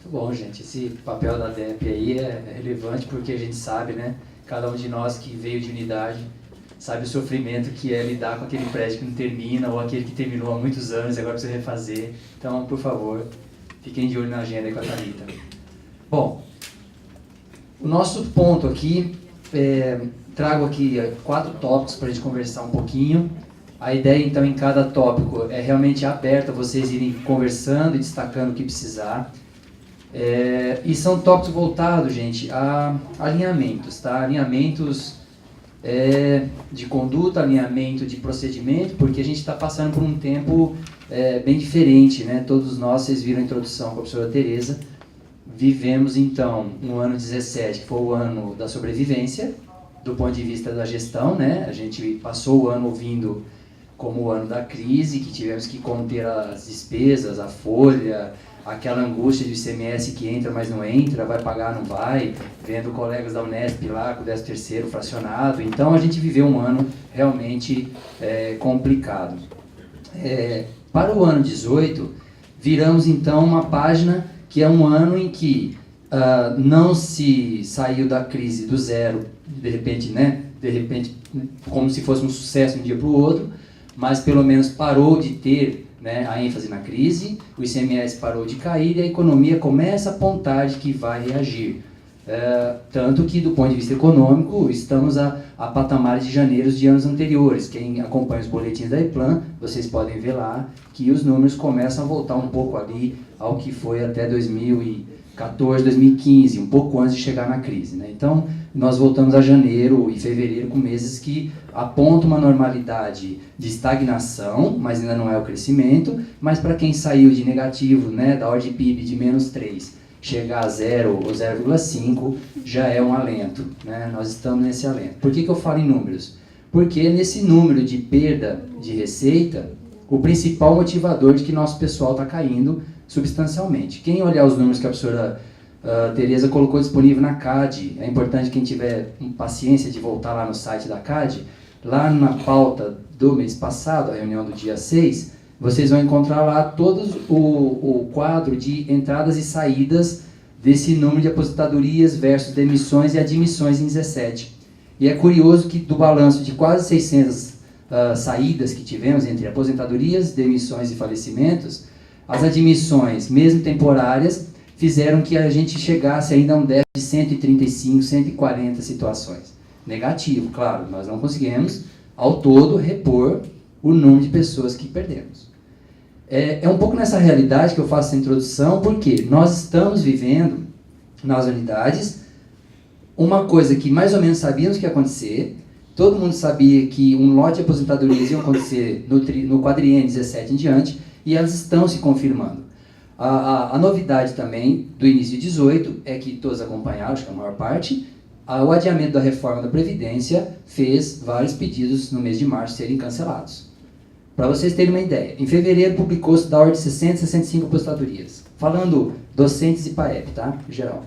Muito bom, gente. Esse papel da DEP aí é relevante porque a gente sabe, né? Cada um de nós que veio de unidade sabe o sofrimento que é lidar com aquele prédio que não termina ou aquele que terminou há muitos anos e agora precisa refazer. Então, por favor, fiquem de olho na agenda aí com a Thalita. Bom, o nosso ponto aqui, trago aqui 4 tópicos para a gente conversar um pouquinho. A ideia, então, em cada tópico é realmente aberta, vocês irem conversando e destacando o que precisar. E são tópicos voltados, gente, a alinhamentos, tá? Alinhamentos de conduta, alinhamento de procedimento, porque a gente está passando por um tempo bem diferente, né? Todos nós, vocês viram a introdução com a professora Tereza, vivemos, então, no ano 17, que foi o ano da sobrevivência, do ponto de vista da gestão, né? A gente passou o ano ouvindo como o ano da crise, que tivemos que conter as despesas, a folha, aquela angústia de ICMS que entra, mas não entra, vai pagar, não vai, vendo colegas da Unesp lá com o 13º fracionado. Então, a gente viveu um ano realmente complicado. Para o ano 18, viramos, então, uma página que é um ano em que não se saiu da crise do zero, de repente, como se fosse um sucesso de um dia para o outro, mas pelo menos parou de ter, né, a ênfase na crise, o ICMS parou de cair e a economia começa a apontar de que vai reagir. Tanto que, do ponto de vista econômico, estamos a patamares de janeiro de anos anteriores. Quem acompanha os boletins da EPLAN, vocês podem ver lá que os números começam a voltar um pouco ali ao que foi até 2014, 2015, um pouco antes de chegar na crise, né? Então, nós voltamos a janeiro e fevereiro com meses que apontam uma normalidade de estagnação, mas ainda não é o crescimento, mas para quem saiu de negativo, né, da ordem de PIB de -3, chegar a 0 ou 0,5 já é um alento, né? Nós estamos nesse alento. Por que eu falo em números? Porque nesse número de perda de receita, o principal motivador de que nosso pessoal está caindo substancialmente. Quem olhar os números que a professora Tereza colocou disponível na CAD, é importante quem tiver paciência de voltar lá no site da CAD, lá na pauta do mês passado, a reunião do dia 6, vocês vão encontrar lá todo o quadro de entradas e saídas desse número de aposentadorias versus demissões e admissões em 17. E é curioso que do balanço de quase 600 saídas que tivemos entre aposentadorias, demissões e falecimentos, as admissões, mesmo temporárias, fizeram que a gente chegasse ainda a um déficit de 135, 140 situações. Negativo, claro, nós não conseguimos, ao todo, repor o número de pessoas que perdemos. É um pouco nessa realidade que eu faço essa introdução, porque nós estamos vivendo, nas unidades, uma coisa que mais ou menos sabíamos que ia acontecer, todo mundo sabia que um lote de aposentadorias ia acontecer no quadriênio 17 em diante, e elas estão se confirmando. A novidade também do início de 18 é que todos acompanharam, acho que a maior parte, o adiamento da reforma da Previdência fez vários pedidos no mês de março serem cancelados. Para vocês terem uma ideia, em fevereiro publicou-se da ordem de 60 a 65 aposentadorias, falando docentes e PAEP, tá? Em geral.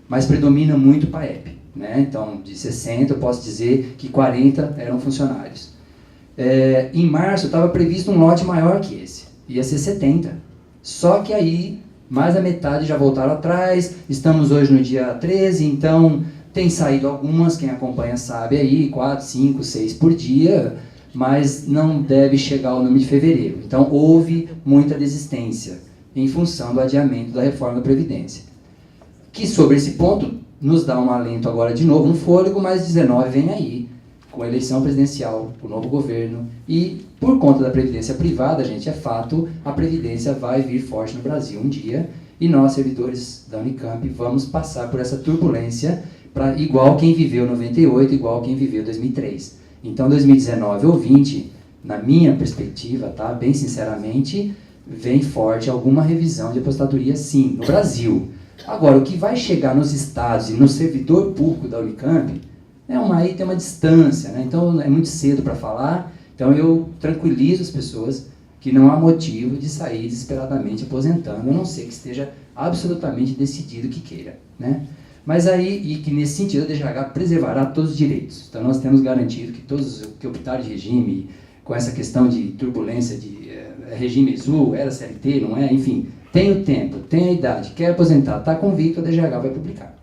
Mas predomina muito PAEP, né? Então, de 60 eu posso dizer que 40 eram funcionários. Em março estava previsto um lote maior que esse, ia ser 70. Só que aí, mais da metade já voltaram atrás, estamos hoje no dia 13, então tem saído algumas, quem acompanha sabe aí, 4, 5, 6 por dia, mas não deve chegar ao número de fevereiro. Então houve muita desistência em função do adiamento da reforma da Previdência. Que sobre esse ponto nos dá um alento agora de novo, um fôlego, mas 19 vem aí, com a eleição presidencial, o novo governo, e por conta da previdência privada, gente, é fato, a previdência vai vir forte no Brasil um dia, e nós, servidores da Unicamp, vamos passar por essa turbulência, igual quem viveu 98, igual quem viveu 2003. Então, 2019 ou 20, na minha perspectiva, tá, bem sinceramente, vem forte alguma revisão de aposentadoria, sim, no Brasil. Agora, o que vai chegar nos estados e no servidor público da Unicamp, aí tem uma distância, né? Então é muito cedo para falar, então eu tranquilizo as pessoas que não há motivo de sair desesperadamente aposentando, a não ser que esteja absolutamente decidido que queira, né? Mas aí, e que nesse sentido a DGH preservará todos os direitos, então nós temos garantido que todos que optaram de regime, com essa questão de turbulência de regime azul, era CLT, não é, enfim, tem o tempo, tem a idade, quer aposentar, está convicto, a DGH vai publicar.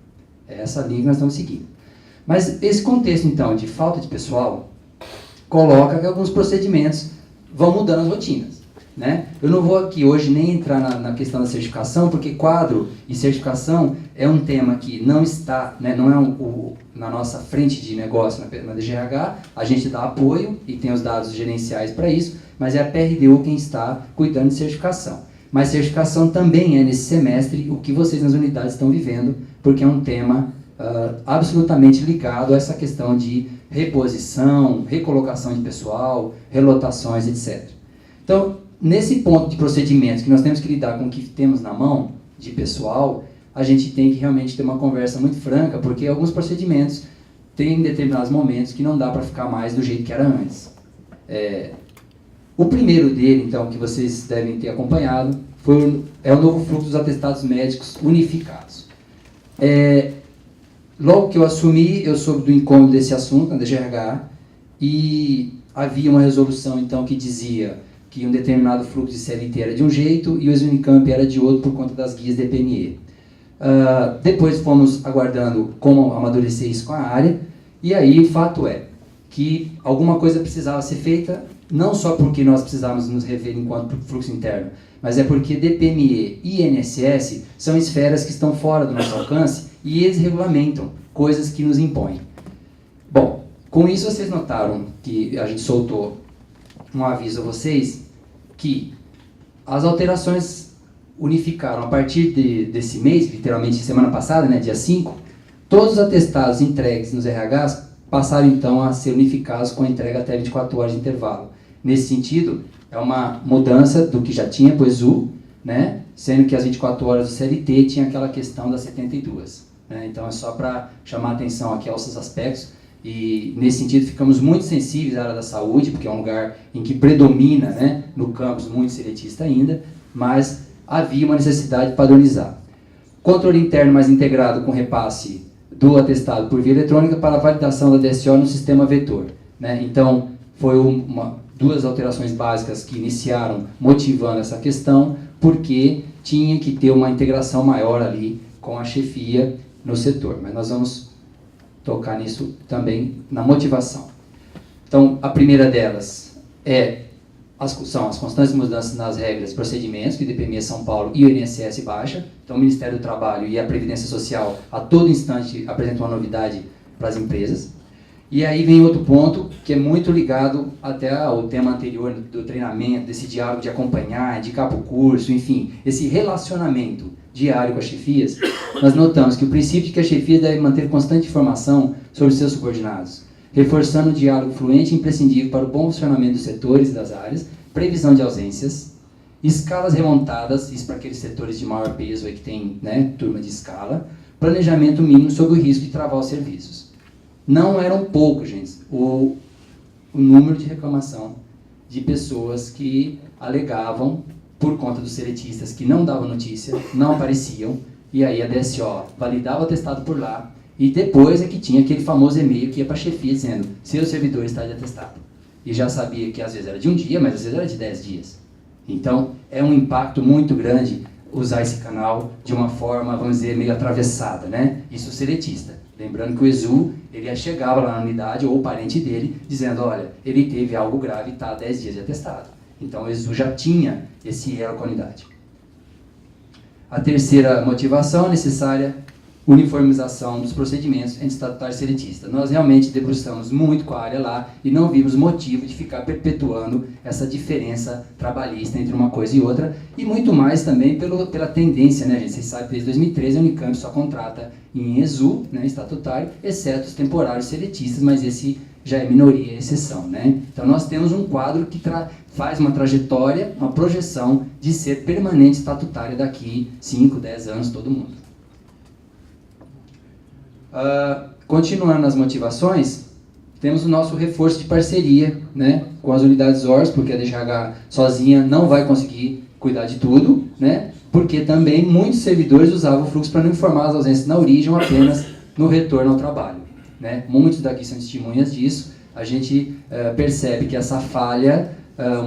É essa linha que nós estamos seguindo. Mas esse contexto, então, de falta de pessoal, coloca que alguns procedimentos vão mudando as rotinas, né? Eu não vou aqui hoje nem entrar na questão da certificação, porque quadro e certificação é um tema que não está, né, não é na nossa frente de negócio na DGH, a gente dá apoio e tem os dados gerenciais para isso, mas é a PRDU quem está cuidando de certificação. Mas certificação também é, nesse semestre, o que vocês nas unidades estão vivendo, porque é um tema absolutamente ligado a essa questão de reposição, recolocação de pessoal, relotações, etc. Então, nesse ponto de procedimentos que nós temos que lidar com o que temos na mão de pessoal, a gente tem que realmente ter uma conversa muito franca, porque alguns procedimentos têm determinados momentos que não dá para ficar mais do jeito que era antes. O primeiro dele, então, que vocês devem ter acompanhado, é o novo fluxo dos atestados médicos unificados. Logo que eu assumi, eu soube do incômodo desse assunto na DGH e havia uma resolução, então, que dizia que um determinado fluxo de CLT era de um jeito e o Exunicamp era de outro por conta das guias DPME. Depois fomos aguardando como amadurecer isso com a área, e aí o fato é que alguma coisa precisava ser feita, não só porque nós precisávamos nos rever enquanto fluxo interno, mas é porque DPME e INSS são esferas que estão fora do nosso alcance e eles regulamentam coisas que nos impõem. Bom, com isso vocês notaram que a gente soltou um aviso a vocês que as alterações unificaram a partir desse mês, literalmente semana passada, né, dia 5, todos os atestados entregues nos RHs passaram então a ser unificados com a entrega até 24 horas de intervalo. Nesse sentido, é uma mudança do que já tinha para o ESU, né, sendo que as 24 horas do CLT tinha aquela questão das 72. Né, então é só para chamar a atenção aqui aos aspectos. E, nesse sentido, ficamos muito sensíveis à área da saúde, porque é um lugar em que predomina, né, no campus muito seletista ainda, mas havia uma necessidade de padronizar. Controle interno mais integrado com repasse do atestado por via eletrônica para a validação da DSO no sistema vetor. Né? Então, foi duas alterações básicas que iniciaram motivando essa questão, porque tinha que ter uma integração maior ali com a chefia no setor. Mas nós vamos tocar nisso também na motivação. Então, a primeira delas são as constantes mudanças nas regras e procedimentos que o DPME São Paulo e o INSS baixa. Então, o Ministério do Trabalho e a Previdência Social a todo instante apresentam uma novidade para as empresas. E aí vem outro ponto que é muito ligado até ao tema anterior do treinamento, desse diálogo de acompanhar, indicar para o curso, enfim, esse relacionamento diário com as chefias. Nós notamos que o princípio de que a chefia deve manter constante informação sobre seus subordinados, reforçando o diálogo fluente e imprescindível para o bom funcionamento dos setores e das áreas, previsão de ausências, escalas remontadas, isso para aqueles setores de maior peso aí que tem, né, turma de escala, planejamento mínimo sobre o risco de travar os serviços. Não eram poucos, gente, o número de reclamação de pessoas que alegavam por conta dos seletistas que não davam notícia, não apareciam, e aí a DSO validava o atestado por lá, e depois é que tinha aquele famoso e-mail que ia para a chefia dizendo: seu servidor está de atestado. E já sabia que às vezes era de um dia, mas às vezes era de 10 dias. Então, é um impacto muito grande usar esse canal de uma forma, vamos dizer, meio atravessada, né? Isso seletista. Lembrando que o ESU, ele chegava lá na unidade, ou o parente dele, dizendo: olha, ele teve algo grave e está há 10 dias de atestado. Então, o ESU já tinha esse elo com a unidade. A terceira motivação necessária: uniformização dos procedimentos entre estatutário e seletista. Nós realmente debruçamos muito com a área lá e não vimos motivo de ficar perpetuando essa diferença trabalhista entre uma coisa e outra, e muito mais também pela tendência, né, gente? Vocês sabem que desde 2013 a Unicamp só contrata em ESU, né, estatutário, exceto os temporários seletistas, mas esse já é minoria, é exceção, né? Então nós temos um quadro que faz uma trajetória, uma projeção de ser permanente estatutária daqui 5, 10 anos, todo mundo. Continuando nas motivações, temos o nosso reforço de parceria, né, com as unidades ORS, porque a DGH sozinha não vai conseguir cuidar de tudo, né, porque também muitos servidores usavam o fluxo para não informar as ausências na origem ou apenas no retorno ao trabalho. Né. Muitos daqui são testemunhas disso. A gente percebe que essa falha,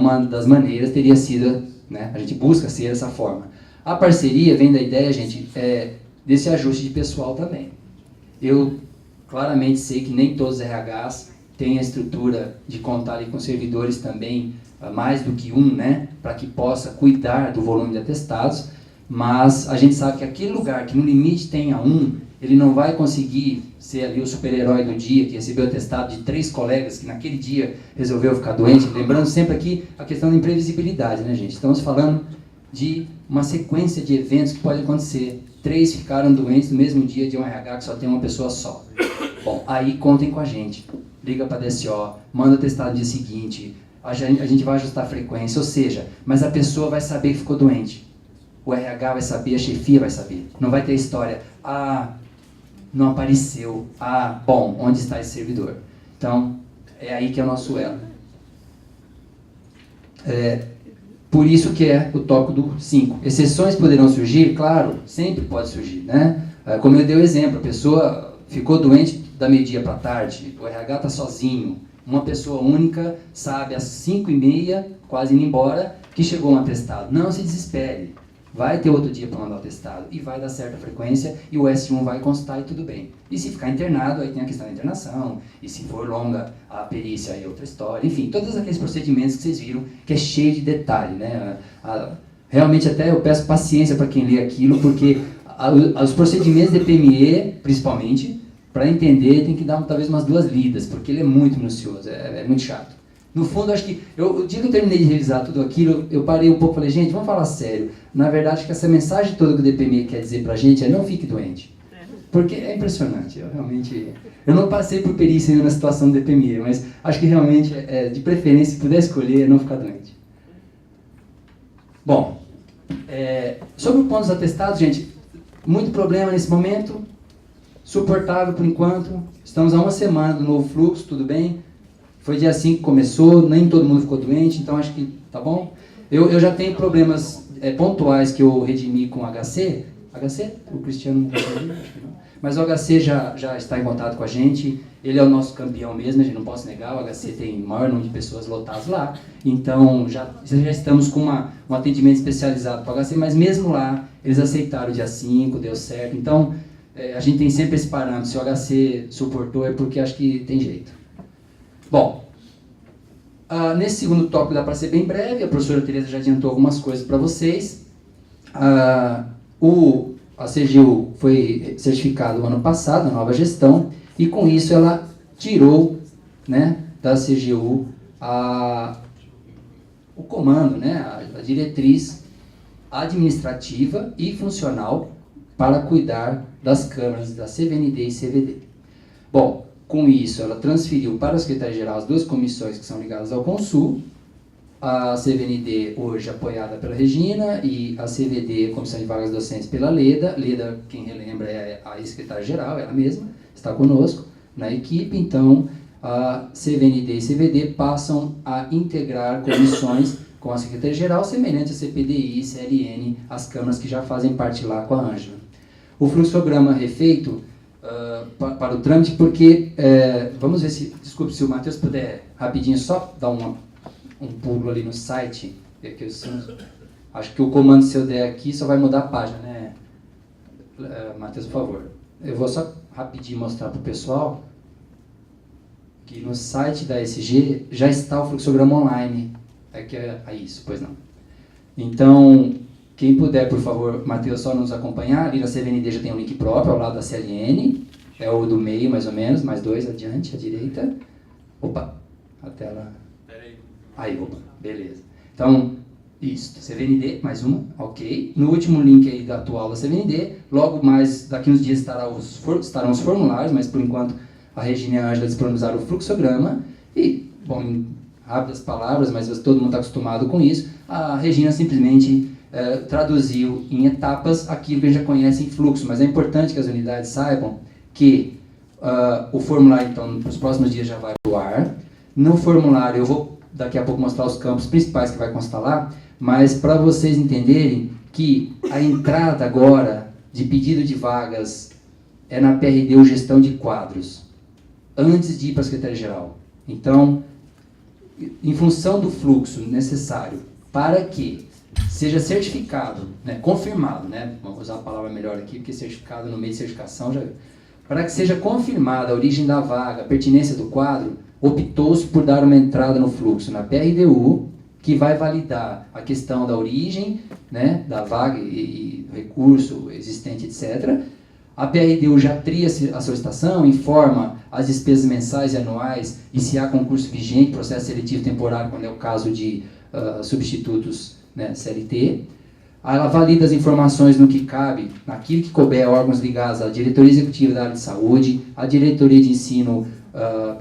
uma das maneiras teria sido, né, a gente busca ser dessa forma. A parceria vem da ideia, gente, desse ajuste de pessoal também. Eu claramente sei que nem todos os RHs têm a estrutura de contar ali com servidores também, mais do que um, né, para que possa cuidar do volume de atestados, mas a gente sabe que aquele lugar que no limite tenha um, ele não vai conseguir ser ali o super-herói do dia, que recebeu o atestado de 3 colegas que naquele dia resolveu ficar doente. Lembrando sempre aqui a questão da imprevisibilidade, né, gente? Estamos falando de uma sequência de eventos que pode acontecer. 3 ficaram doentes no mesmo dia de um RH que só tem uma pessoa só. Bom, aí contem com a gente. Liga para a DSO, manda o atestado no dia seguinte, a gente vai ajustar a frequência, ou seja, mas a pessoa vai saber que ficou doente. O RH vai saber, a chefia vai saber. Não vai ter história, não apareceu, bom, onde está esse servidor? Então, é aí que é o nosso elo. Por isso que é o tópico do 5. Exceções poderão surgir? Claro, sempre pode surgir, né? Como eu dei o exemplo, a pessoa ficou doente da meio-dia para a tarde, o RH está sozinho, uma pessoa única sabe às 5h30, quase indo embora, que chegou um atestado. Não se desespere, vai ter outro dia para mandar o atestado e vai dar certa frequência e o S1 vai constar e tudo bem. E se ficar internado, aí tem a questão da internação, e se for longa a perícia, aí é outra história. Enfim, todos aqueles procedimentos que vocês viram, que é cheio de detalhe, né? Realmente até eu peço paciência para quem lê aquilo, porque os procedimentos de PME, principalmente, para entender tem que dar talvez umas 2 lidas, porque ele é muito minucioso, é muito chato. No fundo, acho que, o dia que eu terminei de revisar tudo aquilo, eu parei um pouco e falei, gente, vamos falar sério. Na verdade, acho que essa mensagem toda que o DPME quer dizer pra gente é não fique doente. Porque é impressionante, eu não passei por perícia na situação do DPME, mas acho que realmente, de preferência, se puder escolher, é não ficar doente. Bom, sobre o ponto dos atestados, gente, muito problema nesse momento, suportável por enquanto, estamos há uma semana do novo fluxo, tudo bem? Foi dia 5 que começou, nem todo mundo ficou doente, então acho que tá bom. Eu já tenho problemas pontuais que eu redimi com o HC. HC? O Cristiano não conseguiu, acho que não. Mas o HC já está em contato com a gente, ele é o nosso campeão mesmo, a gente não pode negar, o HC tem o maior número de pessoas lotadas lá, então já estamos com um atendimento especializado para o HC, mas mesmo lá eles aceitaram o dia 5, deu certo, então a gente tem sempre esse parâmetro, se o HC suportou é porque acho que tem jeito. Bom, nesse segundo tópico dá para ser bem breve, a professora Tereza já adiantou algumas coisas para vocês. A CGU foi certificada no ano passado, na nova gestão, e com isso ela tirou, né, da CGU o comando, né, a diretriz administrativa e funcional para cuidar das câmaras da CVND e CVD. Bom, com isso, ela transferiu para a Secretaria-Geral as 2 comissões que são ligadas ao Consul, a CVND hoje apoiada pela Regina e a CVD, Comissão de Vagas Docentes, pela Leda. Leda, quem relembra, é a secretária-geral, ela mesma, está conosco na equipe, então a CVND e CVD passam a integrar comissões com a Secretaria-Geral, semelhante a CPDI e CLN, as câmaras que já fazem parte lá com a Ângela. O fluxograma refeito para o trâmite, porque, vamos ver se, desculpe, se o Matheus puder rapidinho só dar um pulo ali no site, acho que o comando se eu der aqui só vai mudar a página, né, Matheus, por favor. Eu vou só rapidinho mostrar para o pessoal que no site da SG já está o fluxograma online, isso, pois não. Então, quem puder, por favor, Matheus, só nos acompanhar, ali na CVND já tem um link próprio ao lado da CLN, é o do meio mais ou menos, mais 2 adiante, à direita. Opa, a tela... Aí, opa, beleza. Então, isso, CVND, mais uma, ok. No último link aí da atual da CVND, logo mais, daqui uns dias estarão os formulários, mas por enquanto a Regina e a Ângela disponibilizaram o fluxograma. E, bom, em rápidas palavras, mas todo mundo está acostumado com isso, a Regina simplesmente traduziu em etapas aquilo que a gente já conhece em fluxo, mas é importante que as unidades saibam que o formulário, então, nos próximos dias já vai para o ar. No formulário, eu vou daqui a pouco mostrar os campos principais que vai constar lá, mas para vocês entenderem que a entrada agora de pedido de vagas é na PRD ou gestão de quadros, antes de ir para a Secretaria-Geral. Então, em função do fluxo necessário para que seja certificado, né, confirmado, né, vamos usar a palavra melhor aqui, porque certificado no meio de certificação já... Para que seja confirmada a origem da vaga, a pertinência do quadro, optou-se por dar uma entrada no fluxo na PRDU, que vai validar a questão da origem, né, da vaga e recurso existente, etc. A PRDU já tria a solicitação, informa as despesas mensais e anuais e se há concurso vigente, processo seletivo temporário, quando é o caso de substitutos, né, CLT. Ela valida as informações no que cabe, naquilo que couber a órgãos ligados à diretoria executiva da área de saúde, à diretoria de ensino,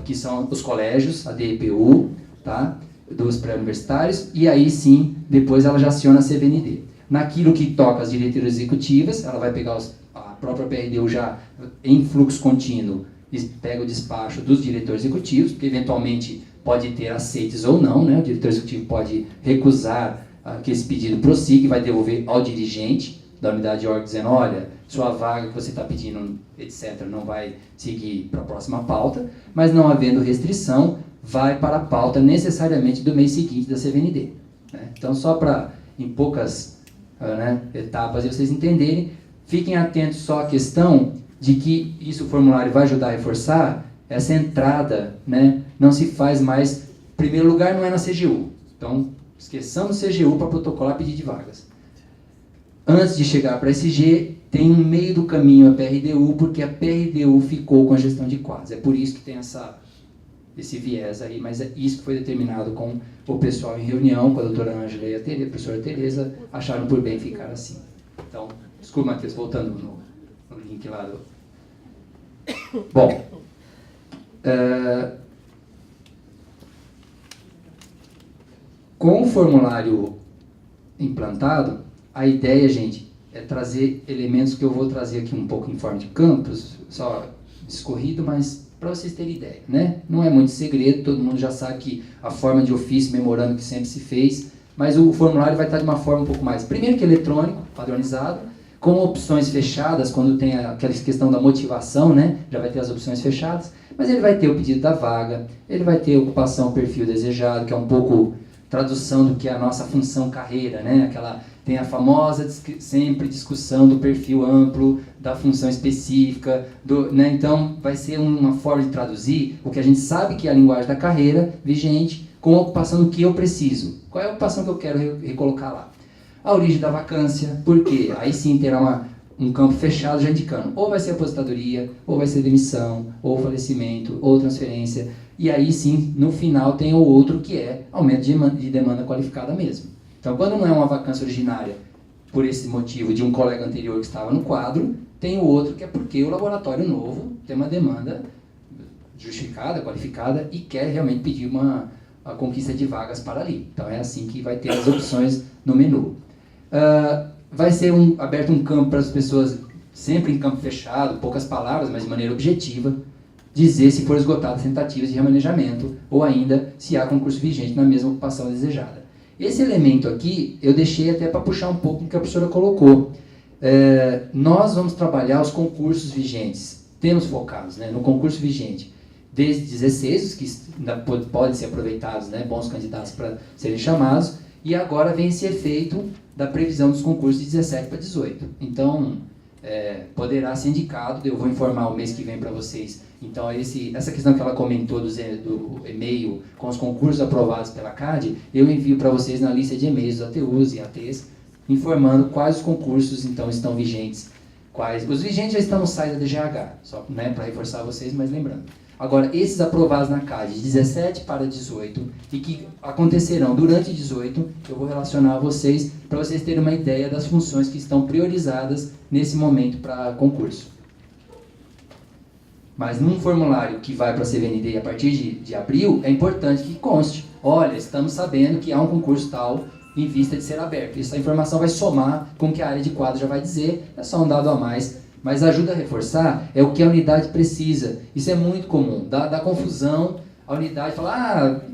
que são os colégios, a DEPU, tá, dos pré-universitários, e aí sim, depois ela já aciona a CVND. Naquilo que toca as diretorias executivas, ela vai pegar a própria PRDU já em fluxo contínuo, e pega o despacho dos diretores executivos, que eventualmente pode ter aceites ou não, né? O diretor executivo pode recusar que esse pedido prossiga e vai devolver ao dirigente da unidade de órgão dizendo, olha, sua vaga que você está pedindo, etc., não vai seguir para a próxima pauta, mas não havendo restrição, vai para a pauta necessariamente do mês seguinte da CVND. Né? Então, só para, em poucas etapas, vocês entenderem, fiquem atentos só à questão de que isso o formulário vai ajudar a reforçar, essa entrada, né, não se faz mais, em primeiro lugar, não é na CGU. Então, esqueçamos CGU para protocolar pedido de vagas. Antes de chegar para a SG, tem um meio do caminho a PRDU, porque a PRDU ficou com a gestão de quadros. É por isso que tem esse viés aí, mas é isso que foi determinado com o pessoal em reunião, com a doutora Ângela e a professora Tereza, acharam por bem ficar assim. Então, desculpa, Matheus, voltando no link lá do... Bom, com o formulário implantado, a ideia, gente, é trazer elementos que eu vou trazer aqui um pouco em forma de campos, só discorrido, mas para vocês terem ideia, né? Não é muito segredo, todo mundo já sabe que a forma de ofício, memorando que sempre se fez, mas o formulário vai estar de uma forma um pouco mais, primeiro que eletrônico, padronizado, com opções fechadas, quando tem aquela questão da motivação, né? Já vai ter as opções fechadas, mas ele vai ter o pedido da vaga, ele vai ter ocupação, perfil desejado, que é um pouco tradução do que é a nossa função carreira, né? Tem a famosa sempre discussão do perfil amplo, da função específica, né? Então vai ser uma forma de traduzir o que a gente sabe que é a linguagem da carreira vigente com a ocupação do que eu preciso. Qual é a ocupação que eu quero recolocar lá? A origem da vacância, por quê? Aí sim terá um campo fechado já indicando, ou vai ser aposentadoria, ou vai ser demissão, ou falecimento, ou transferência, e aí sim, no final tem o outro que é aumento de demanda qualificada mesmo. Então, quando não é uma vacância originária, por esse motivo de um colega anterior que estava no quadro, tem o outro que é porque o laboratório novo tem uma demanda justificada, qualificada, e quer realmente pedir a conquista de vagas para ali. Então, é assim que vai ter as opções no menu. Vai ser aberto um campo para as pessoas, sempre em campo fechado, poucas palavras, mas de maneira objetiva, dizer se for esgotadas tentativas de remanejamento ou ainda se há concurso vigente na mesma ocupação desejada. Esse elemento aqui eu deixei até para puxar um pouco do que a professora colocou. Nós vamos trabalhar os concursos vigentes, temos focados, né, no concurso vigente, desde 16, os que ainda podem ser aproveitados, né, bons candidatos para serem chamados, e agora vem esse efeito da previsão dos concursos de 17 para 18. Então, poderá ser indicado, eu vou informar o mês que vem para vocês. Então, essa questão que ela comentou do e-mail com os concursos aprovados pela CAD, eu envio para vocês na lista de e-mails dos ATUs e ATs, informando quais os concursos então estão vigentes. Os vigentes já estão no site da DGH, só, né, para reforçar vocês, mas lembrando. Agora, esses aprovados na CAD de 17 para 18 e que acontecerão durante 18, eu vou relacionar a vocês para vocês terem uma ideia das funções que estão priorizadas nesse momento para concurso. Mas num formulário que vai para a CVND a partir de abril, é importante que conste, olha, estamos sabendo que há um concurso tal em vista de ser aberto. Essa informação vai somar com o que a área de quadro já vai dizer, é só um dado a mais, mas ajuda a reforçar é o que a unidade precisa. Isso é muito comum, dá confusão, a unidade fala,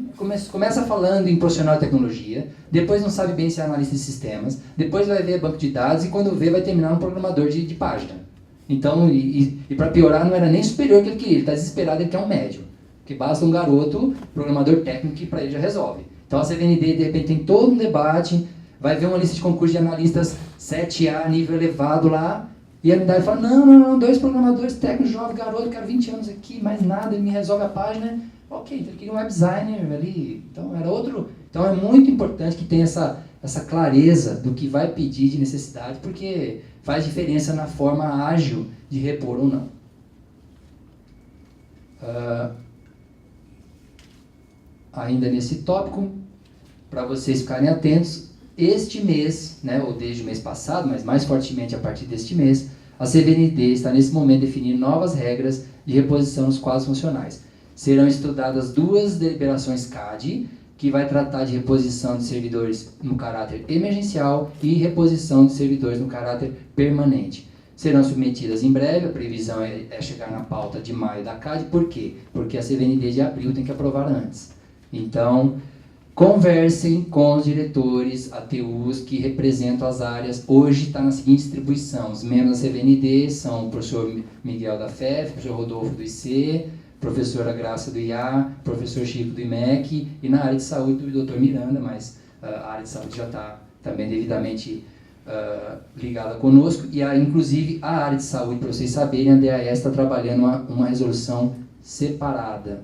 começa falando em profissional de tecnologia, depois não sabe bem se é analista de sistemas, depois vai ver banco de dados e quando vê vai terminar um programador de página. Então, e para piorar, não era nem superior que ele queria, ele está desesperado, ele quer um médio. Porque basta um garoto, programador técnico, que para ele já resolve. Então a CVND, de repente, tem todo um debate, vai ver uma lista de concurso de analistas 7A, nível elevado lá, e a unidade fala, não, 2 programadores técnicos, jovem, garoto, quero 20 anos aqui, mais nada, ele me resolve a página. Ok, então ele queria um web designer ali, então era outro. Então é muito importante que tenha essa clareza do que vai pedir de necessidade, porque faz diferença na forma ágil de repor ou não. Ainda nesse tópico, para vocês ficarem atentos, este mês, né, ou desde o mês passado, mas mais fortemente a partir deste mês, a CVND está nesse momento definindo novas regras de reposição nos quadros funcionais. Serão estudadas 2 deliberações CAD, que vai tratar de reposição de servidores no caráter emergencial e reposição de servidores no caráter permanente. Serão submetidas em breve, a previsão é chegar na pauta de maio da CAD. Por quê? Porque a CVND de abril tem que aprovar antes. Então, conversem com os diretores, ATUs, que representam as áreas. Hoje está na seguinte distribuição: os membros da CVND são o professor Miguel da FEF, o professor Rodolfo do IC, professora Graça do IA, professor Chico do IMEC, e na área de saúde do Dr. Miranda, mas a área de saúde já está também devidamente ligada conosco, e inclusive a área de saúde, para vocês saberem, a DAS está trabalhando uma resolução separada.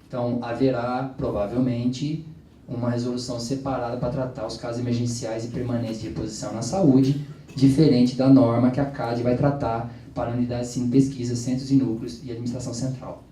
Então, haverá, provavelmente, uma resolução separada para tratar os casos emergenciais e permanentes de reposição na saúde, diferente da norma que a CAD vai tratar para unidades de pesquisa, centros e núcleos e administração central.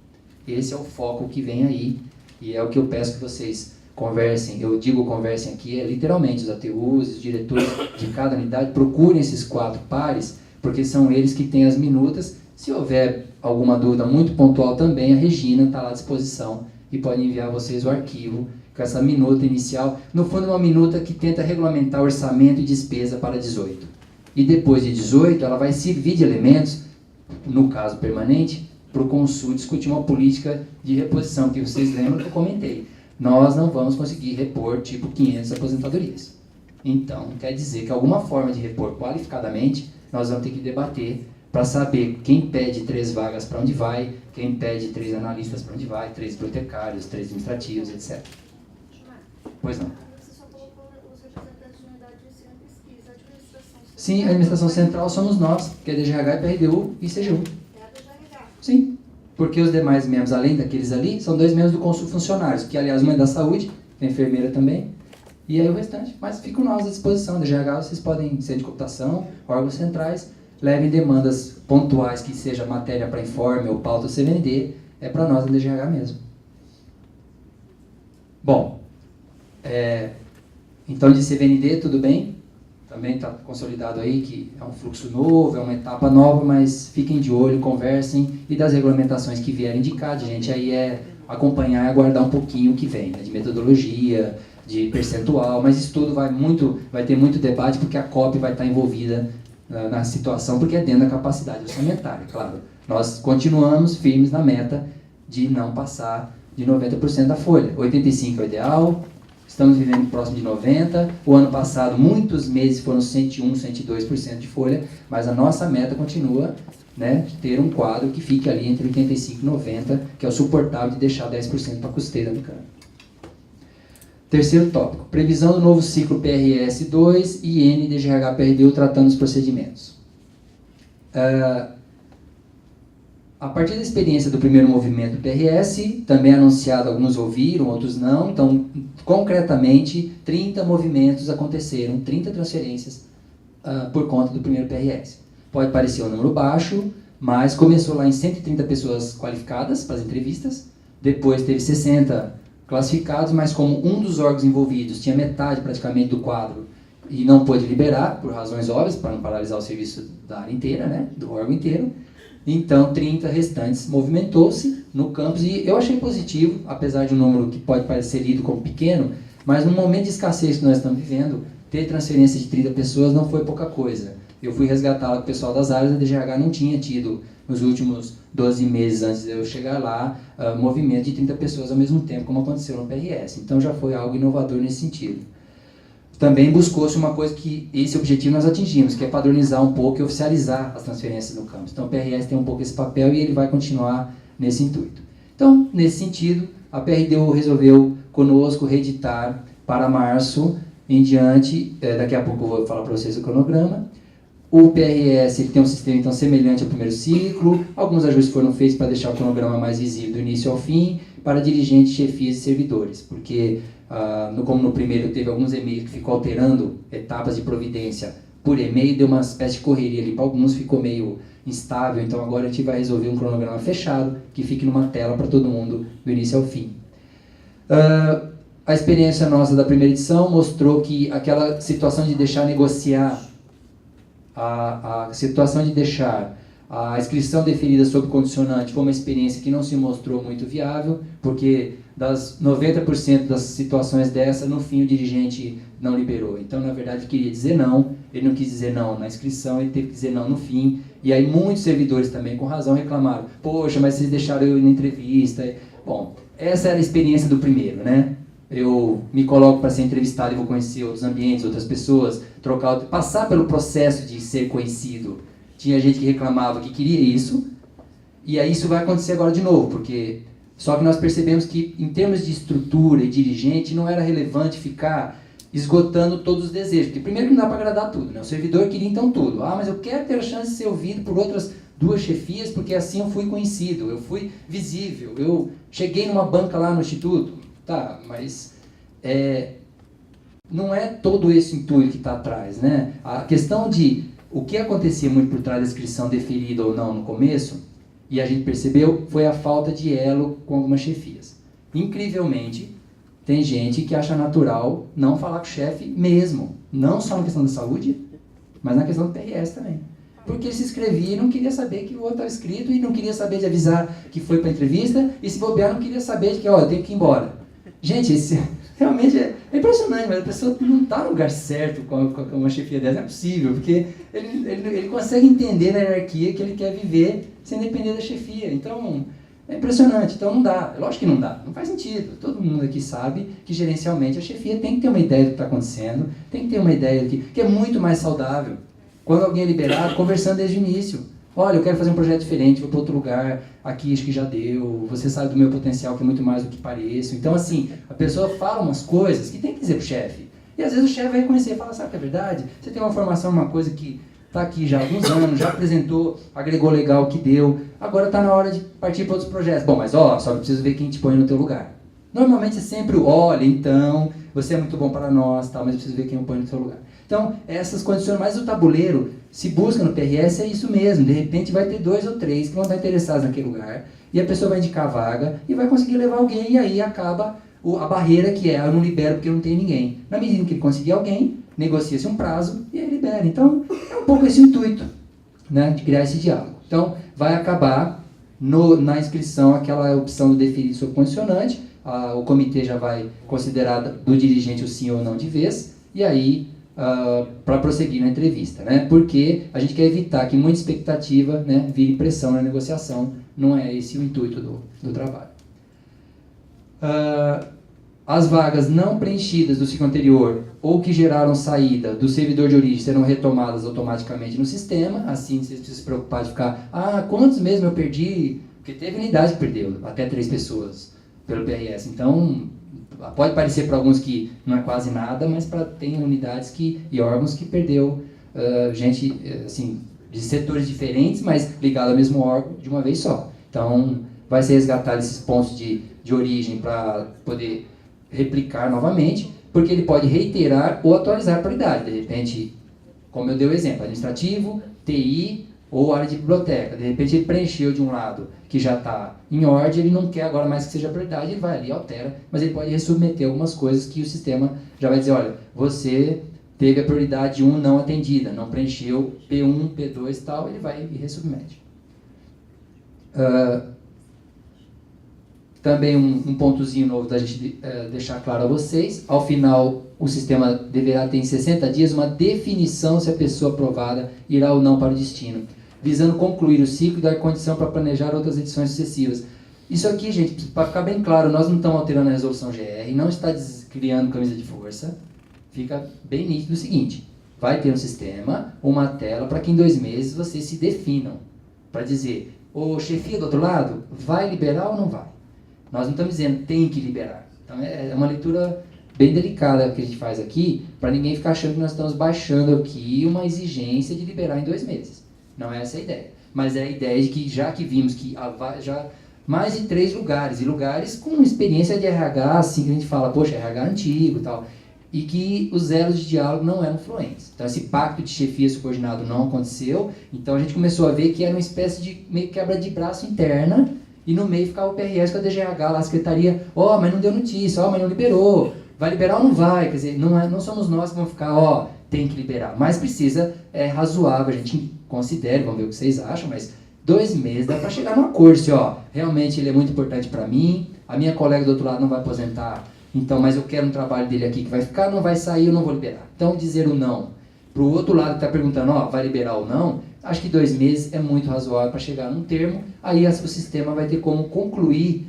Esse é o foco que vem aí, e é o que eu peço que vocês conversem. Eu digo conversem aqui, literalmente os ATUs, os diretores de cada unidade, procurem esses 4 pares, porque são eles que têm as minutas. Se houver alguma dúvida muito pontual também, a Regina está lá à disposição e pode enviar a vocês o arquivo com essa minuta inicial. No fundo, é uma minuta que tenta regulamentar orçamento e despesa para 18. E depois de 18, ela vai servir de elementos, no caso permanente, para o Consul discutir uma política de reposição, que vocês lembram que eu comentei. Nós não vamos conseguir repor tipo 500 aposentadorias. Então, quer dizer que alguma forma de repor qualificadamente, nós vamos ter que debater para saber quem pede 3 vagas para onde vai, quem pede 3 analistas para onde vai, 3 bibliotecários, 3 administrativos, etc. Pois não. Você só colocou os representantes de unidade de ensino e pesquisa, administração central. Sim, a administração central somos nós, que é DGH, PRDU e CGU. É a DGH. Sim, porque os demais membros, além daqueles ali, são 2 membros do Consul Funcionários, que aliás uma é da saúde, a enfermeira também, e aí o restante. Mas ficam nós à disposição. DGH, vocês podem ser de computação, órgãos centrais, levem demandas pontuais, que seja matéria para informe ou pauta CVND, é para nós a DGH mesmo. Bom, então de CVND tudo bem? Também está consolidado aí que é um fluxo novo, é uma etapa nova, mas fiquem de olho, conversem, e das regulamentações que vierem de CAD, gente, aí é acompanhar e aguardar um pouquinho o que vem, né, de metodologia, de percentual, mas isso tudo vai ter muito debate, porque a COP vai estar envolvida na situação, porque é dentro da capacidade orçamentária, claro. Nós continuamos firmes na meta de não passar de 90% da folha. 85% é o ideal, estamos vivendo próximo de 90%. O ano passado, muitos meses foram 101%, 102% de folha, mas a nossa meta continua, né, de ter um quadro que fique ali entre 85% e 90%, que é o suportável de deixar 10% para custeio da Unicamp. Terceiro tópico, previsão do novo ciclo PRS 2 e NDGH PRDU tratando os procedimentos. A partir da experiência do primeiro movimento PRS, também anunciado, alguns ouviram, outros não, então, concretamente, 30 movimentos aconteceram, 30 transferências por conta do primeiro PRS. Pode parecer um número baixo, mas começou lá em 130 pessoas qualificadas para as entrevistas, depois teve 60 classificados, mas como um dos órgãos envolvidos tinha metade praticamente do quadro e não pôde liberar, por razões óbvias, para não paralisar o serviço da área inteira, né, do órgão inteiro, então 30 restantes movimentou-se no campus, e eu achei positivo, apesar de um número que pode parecer lido como pequeno, mas no momento de escassez que nós estamos vivendo, ter transferência de 30 pessoas não foi pouca coisa. Eu fui resgatar com o pessoal das áreas, a DGH não tinha tido, nos últimos 12 meses antes de eu chegar lá, movimento de 30 pessoas ao mesmo tempo, como aconteceu no PRS. Então já foi algo inovador nesse sentido. Também buscou-se uma coisa que, esse objetivo nós atingimos, que é padronizar um pouco e oficializar as transferências no campus. Então o PRS tem um pouco esse papel e ele vai continuar nesse intuito. Então, nesse sentido, a PRDU resolveu conosco reeditar para março em diante, daqui a pouco eu vou falar para vocês o cronograma. O PRS ele tem um sistema então semelhante ao primeiro ciclo. Alguns ajustes foram feitos para deixar o cronograma mais visível do início ao fim para dirigentes, chefias e servidores, porque como no primeiro teve alguns e-mails que ficou alterando etapas de providência por e-mail, deu uma espécie de correria ali para alguns, ficou meio instável, então agora a gente vai resolver um cronograma fechado que fique numa tela para todo mundo do início ao fim. A experiência nossa da primeira edição mostrou que aquela situação de deixar negociar, a situação de deixar a inscrição deferida sob condicionante foi uma experiência que não se mostrou muito viável, porque das 90% das situações dessa, no fim o dirigente não liberou. Então, na verdade, ele queria dizer não, ele não quis dizer não na inscrição, ele teve que dizer não no fim. E aí muitos servidores também, com razão, reclamaram. Poxa, mas vocês deixaram eu ir na entrevista. Bom, essa era a experiência do primeiro, né? Eu me coloco para ser entrevistado e vou conhecer outros ambientes, outras pessoas, passar pelo processo de ser conhecido. Tinha gente que reclamava que queria isso, e aí isso vai acontecer agora de novo, porque só que nós percebemos que em termos de estrutura e dirigente não era relevante ficar esgotando todos os desejos, porque primeiro não dá para agradar tudo, né? O servidor queria então tudo. Mas eu quero ter a chance de ser ouvido por outras 2 chefias, porque assim eu fui conhecido, eu fui visível, eu cheguei numa banca lá no instituto. Tá, mas não é todo esse intuito que está atrás, né? A questão de o que acontecia muito por trás da inscrição deferida ou não no começo, e a gente percebeu, foi a falta de elo com algumas chefias. Incrivelmente, tem gente que acha natural não falar com o chefe mesmo, não só na questão da saúde, mas na questão do PRS também. Porque ele se inscrevia e não queria saber que o outro estava inscrito e não queria saber de avisar que foi para a entrevista, e se bobear não queria saber de que, eu tenho que ir embora. Gente, realmente é impressionante, mas a pessoa não está no lugar certo com uma chefia dessa, não é possível, porque ele consegue entender na hierarquia que ele quer viver sem depender da chefia. Então, é impressionante. Então, não dá. Lógico que não dá. Não faz sentido. Todo mundo aqui sabe que, gerencialmente, a chefia tem que ter uma ideia do que está acontecendo, tem que ter uma ideia que é muito mais saudável. Quando alguém é liberado, conversando desde o início. Olha, eu quero fazer um projeto diferente, vou para outro lugar, aqui acho que já deu, você sabe do meu potencial que é muito mais do que pareço. Então, assim, a pessoa fala umas coisas que tem que dizer pro chefe. E às vezes o chefe vai reconhecer e fala, sabe que é verdade? Você tem uma formação, uma coisa que está aqui já há alguns anos, já apresentou, agregou legal o que deu, agora está na hora de partir para outros projetos. Bom, mas só que preciso ver quem te põe no teu lugar. Normalmente é sempre olha, então, você é muito bom para nós, mas eu preciso ver quem eu põe no teu lugar. Então, essas condições, mais o tabuleiro, se busca no PRS, é isso mesmo. De repente vai ter 2 ou 3 que vão estar interessados naquele lugar, e a pessoa vai indicar a vaga, e vai conseguir levar alguém, e aí acaba a barreira que eu não libero porque eu não tenho ninguém. Na medida que ele conseguir alguém, negocia-se um prazo, e aí libera. Então, é um pouco esse intuito, né, de criar esse diálogo. Então, vai acabar na inscrição aquela opção do deferido sob condicionante, o comitê já vai considerar do dirigente o sim ou não de vez, e aí para prosseguir na entrevista, né? Porque a gente quer evitar que muita expectativa, né, vire pressão na negociação, não é esse o intuito do trabalho. As vagas não preenchidas do ciclo anterior ou que geraram saída do servidor de origem serão retomadas automaticamente no sistema, assim vocês precisam se preocupar de ficar, quantos mesmo eu perdi? Porque teve unidade que perdeu, até 3 pessoas pelo PRS, então pode parecer para alguns que não é quase nada, mas tem unidades e órgãos que perdeu gente assim, de setores diferentes, mas ligado ao mesmo órgão de uma vez só. Então, vai ser resgatado esses pontos de origem para poder replicar novamente, porque ele pode reiterar ou atualizar a paridade. De repente, como eu dei o exemplo, administrativo, TI ou área de biblioteca. De repente ele preencheu de um lado que já está em ordem, ele não quer agora mais que seja prioridade, ele vai ali, altera, mas ele pode resubmeter algumas coisas que o sistema já vai dizer, olha, você teve a prioridade 1 não atendida, não preencheu P1, P2 e tal, ele vai e resubmete. Também um pontozinho novo da gente deixar claro a vocês, ao final o sistema deverá ter em 60 dias uma definição se a pessoa aprovada irá ou não para o destino, visando concluir o ciclo e dar condição para planejar outras edições sucessivas. Isso aqui, gente, para ficar bem claro, nós não estamos alterando a resolução GR, não está criando camisa de força, fica bem nítido o seguinte, vai ter um sistema, uma tela, para que em 2 meses vocês se definam, para dizer, o chefia do outro lado, vai liberar ou não vai? Nós não estamos dizendo tem que liberar. Então é uma leitura bem delicada que a gente faz aqui, para ninguém ficar achando que nós estamos baixando aqui uma exigência de liberar em 2 meses. Não é essa a ideia. Mas é a ideia de que, já que vimos que já mais de 3 lugares, e lugares com experiência de RH, assim, que a gente fala, poxa, RH antigo e tal, e que os elos de diálogo não eram fluentes. Então, esse pacto de chefia subordinado não aconteceu, então a gente começou a ver que era uma espécie de meio quebra de braço interna, e no meio ficava o PRS com a DGH lá, a secretaria, mas não deu notícia, mas não liberou, vai liberar ou não vai? Quer dizer, não somos nós que vamos ficar, tem que liberar, mas precisa, é razoável, a gente considere, vamos ver o que vocês acham, mas 2 meses dá para chegar num acordo, se realmente ele é muito importante para mim, a minha colega do outro lado não vai aposentar, então, mas eu quero um trabalho dele aqui que vai ficar, não vai sair, eu não vou liberar. Então, dizer o não para o outro lado que está perguntando, vai liberar ou não, acho que 2 meses é muito razoável para chegar num termo, aí o sistema vai ter como concluir,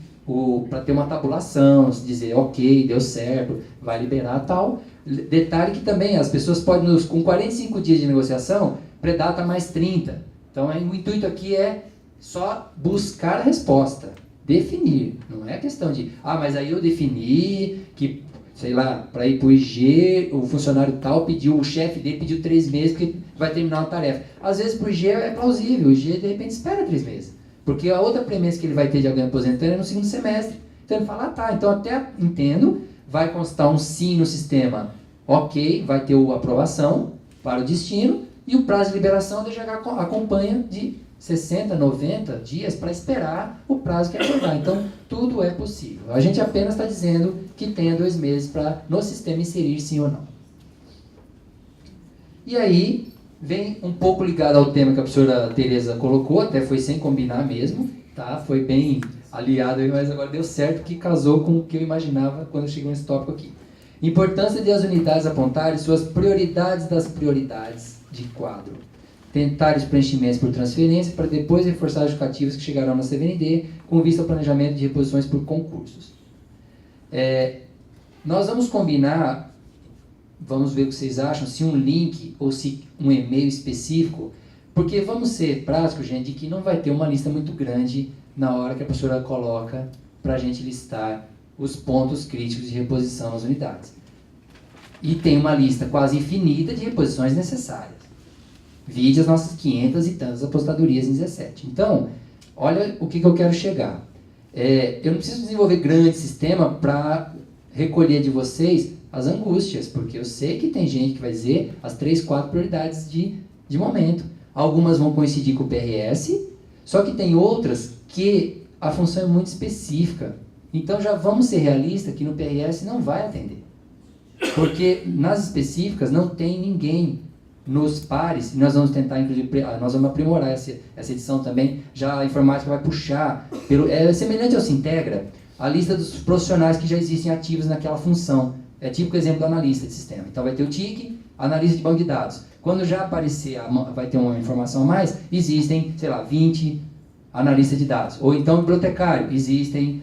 para ter uma tabulação, se dizer, ok, deu certo, vai liberar tal. Detalhe que também as pessoas podem, com 45 dias de negociação, predata mais 30. Então, o intuito aqui é só buscar a resposta. Definir, não é questão de, mas aí eu defini que, sei lá, para ir para o IG, o funcionário tal o chefe dele pediu 3 meses porque vai terminar uma tarefa. Às vezes para o IG é plausível, o IG de repente espera 3 meses, porque a outra premissa que ele vai ter de alguém aposentando é no 2º semestre. Então ele fala, então até entendo, vai constar um sim no sistema, ok, vai ter a aprovação para o destino, e o prazo de liberação ele já acompanha de 60, 90 dias para esperar o prazo que é acordar. Então, tudo é possível. A gente apenas está dizendo que tenha 2 meses para no sistema inserir sim ou não. E aí, vem um pouco ligado ao tema que a professora Tereza colocou, até foi sem combinar mesmo, tá? Foi bem aliado aí, mas agora deu certo que casou com o que eu imaginava quando chegou nesse tópico aqui. Importância de as unidades apontarem suas prioridades das prioridades de quadro. Tentar os preenchimentos por transferência para depois reforçar os justificativos que chegarão na CVND com vista ao planejamento de reposições por concursos. Nós vamos combinar, vamos ver o que vocês acham, se um link ou se um e-mail específico, porque vamos ser práticos, gente, de que não vai ter uma lista muito grande na hora que a professora coloca para a gente listar os pontos críticos de reposição nas unidades. E tem uma lista quase infinita de reposições necessárias. Vide as nossas 500 e tantas apostadorias em 17. Então, olha o que eu quero chegar. Eu não preciso desenvolver grande sistema para recolher de vocês as angústias, porque eu sei que tem gente que vai dizer as 3, 4 prioridades de momento. Algumas vão coincidir com o PRS, só que tem outras que a função é muito específica. Então, já vamos ser realistas que no PRS não vai atender. Porque nas específicas não tem ninguém nos pares, e nós vamos tentar, inclusive, nós vamos aprimorar essa edição também, já a informática vai puxar, é semelhante ao Sintegra, a lista dos profissionais que já existem ativos naquela função, é típico exemplo do analista de sistema. Então vai ter o TIC, analista de banco de dados. Quando já aparecer, vai ter uma informação a mais, existem, 20 analistas de dados. Ou então bibliotecário, existem,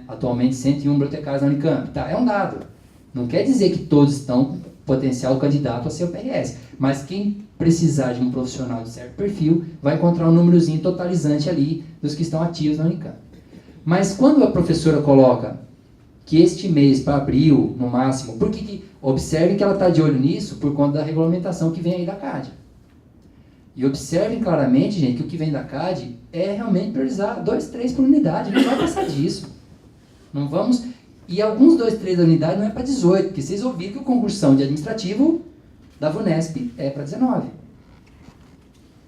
atualmente 101 bibliotecários na Unicamp. É um dado. Não quer dizer que todos estão com potencial candidato a ser o PRS, mas quem precisar de um profissional de certo perfil vai encontrar um númerozinho totalizante ali dos que estão ativos na Unicamp. Mas quando a professora coloca que este mês para abril, no máximo, porque observem que ela está de olho nisso por conta da regulamentação que vem aí da CAD. E observem claramente, gente, que o que vem da CAD é realmente priorizar 2, 3 por unidade, não vai passar disso. Não vamos... E alguns 2, 3 da unidade não é para 18, porque vocês ouviram que o concursão de administrativo da VUNESP é para 19.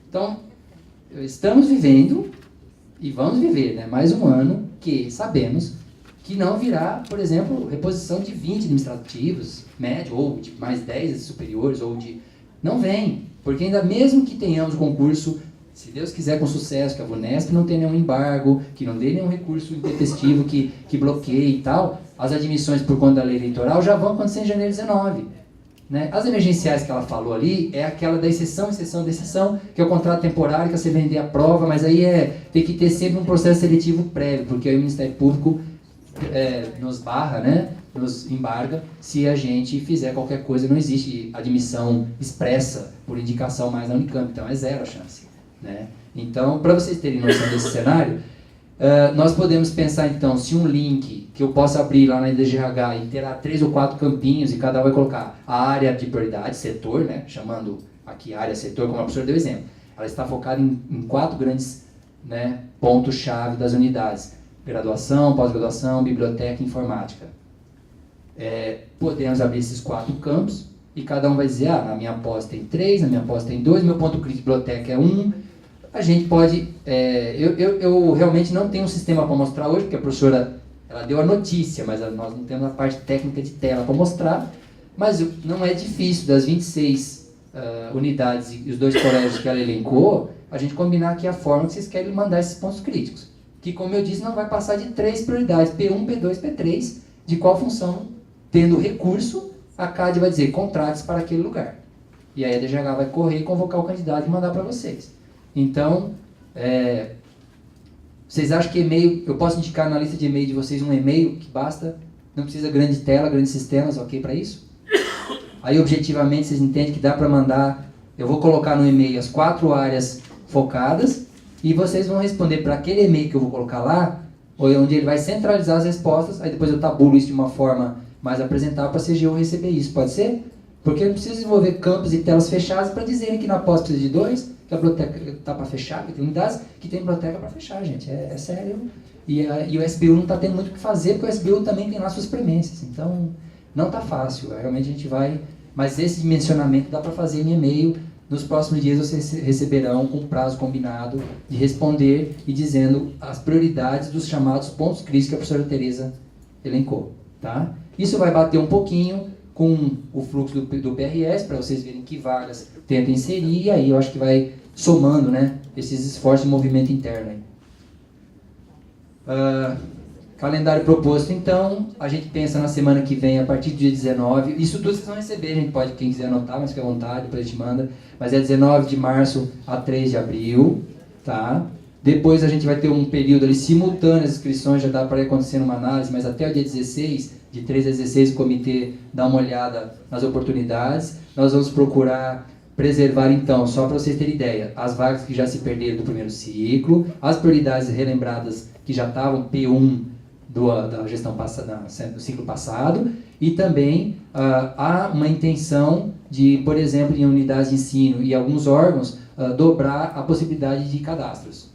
Então, estamos vivendo, e vamos viver, mais um ano que sabemos que não virá, por exemplo, reposição de 20 administrativos, médio, ou de mais 10 superiores, ou de... Não vem, porque ainda mesmo que tenhamos concurso, se Deus quiser com sucesso, que a VUNESP não tenha nenhum embargo, que não dê nenhum recurso intempestivo que bloqueie e tal, as admissões por conta da lei eleitoral já vão acontecer em janeiro 19. As emergenciais que ela falou ali é aquela da exceção, exceção, exceção, que é o contrato temporário que a CVND aprova, mas aí tem que ter sempre um processo seletivo prévio, porque aí o Ministério Público nos barra, nos embarga, se a gente fizer qualquer coisa. Não existe admissão expressa por indicação mais na Unicamp, então é 0 a chance. Então, para vocês terem noção desse cenário, Nós podemos pensar, então, se um link que eu possa abrir lá na IDGH e terá 3 ou 4 campinhos e cada um vai colocar a área de prioridade, setor, né, chamando aqui área, setor, como a professora deu exemplo. Ela está focada em 4 grandes, né, pontos-chave das unidades: graduação, pós-graduação, biblioteca e informática. Podemos abrir esses 4 campos e cada um vai dizer, na minha pós tem 3, na minha pós tem 2, meu ponto crítico de biblioteca é 1. A gente pode... eu realmente não tenho um sistema para mostrar hoje, porque a professora ela deu a notícia, mas nós não temos a parte técnica de tela para mostrar. Mas não é difícil, das 26 unidades e os 2 colégios que ela elencou, a gente combinar aqui a forma que vocês querem mandar esses pontos críticos. Que, como eu disse, não vai passar de 3 prioridades, P1, P2, P3, de qual função, tendo recurso, a CAD vai dizer, contrates para aquele lugar. E aí a DGH vai correr e convocar o candidato e mandar para vocês. Então, vocês acham que e-mail, eu posso indicar na lista de e-mail de vocês um e-mail que basta, não precisa grande tela, grandes sistemas, ok para isso? Aí, objetivamente, vocês entendem que dá para mandar, eu vou colocar no e-mail as 4 áreas focadas e vocês vão responder para aquele e-mail que eu vou colocar lá, onde ele vai centralizar as respostas, aí depois eu tabulo isso de uma forma mais apresentável para a CGU receber isso, pode ser? Porque eu não preciso desenvolver campos e telas fechadas para dizerem que na pós precisa de 2, que a biblioteca está para fechar, que tem unidades que tem biblioteca para fechar, gente, é sério. E o SBU não está tendo muito o que fazer, porque o SBU também tem lá suas premências, então não está fácil, realmente a gente vai... Mas esse dimensionamento dá para fazer em e-mail. Nos próximos dias vocês receberão um prazo combinado de responder e dizendo as prioridades dos chamados pontos críticos que a professora Tereza elencou. Tá? Isso vai bater um pouquinho com o fluxo do PRS, para vocês verem que vagas tenta inserir, e aí eu acho que vai somando, né, esses esforços de movimento interno. Calendário proposto, então, a gente pensa na semana que vem, a partir do dia 19, isso tudo vocês vão receber, a gente pode, quem quiser anotar, mas fique à vontade, depois a gente manda, mas é 19 de março a 3 de abril, tá? Depois a gente vai ter um período ali simultâneo, as inscrições já dá para ir acontecendo uma análise, mas até o dia 16, de 3 a 16, o comitê dá uma olhada nas oportunidades. Nós vamos procurar preservar, então, só para vocês terem ideia, as vagas que já se perderam do primeiro ciclo, as prioridades relembradas que já estavam P1 da gestão passada, do ciclo passado, e também há uma intenção de, por exemplo, em unidades de ensino e alguns órgãos, dobrar a possibilidade de cadastros,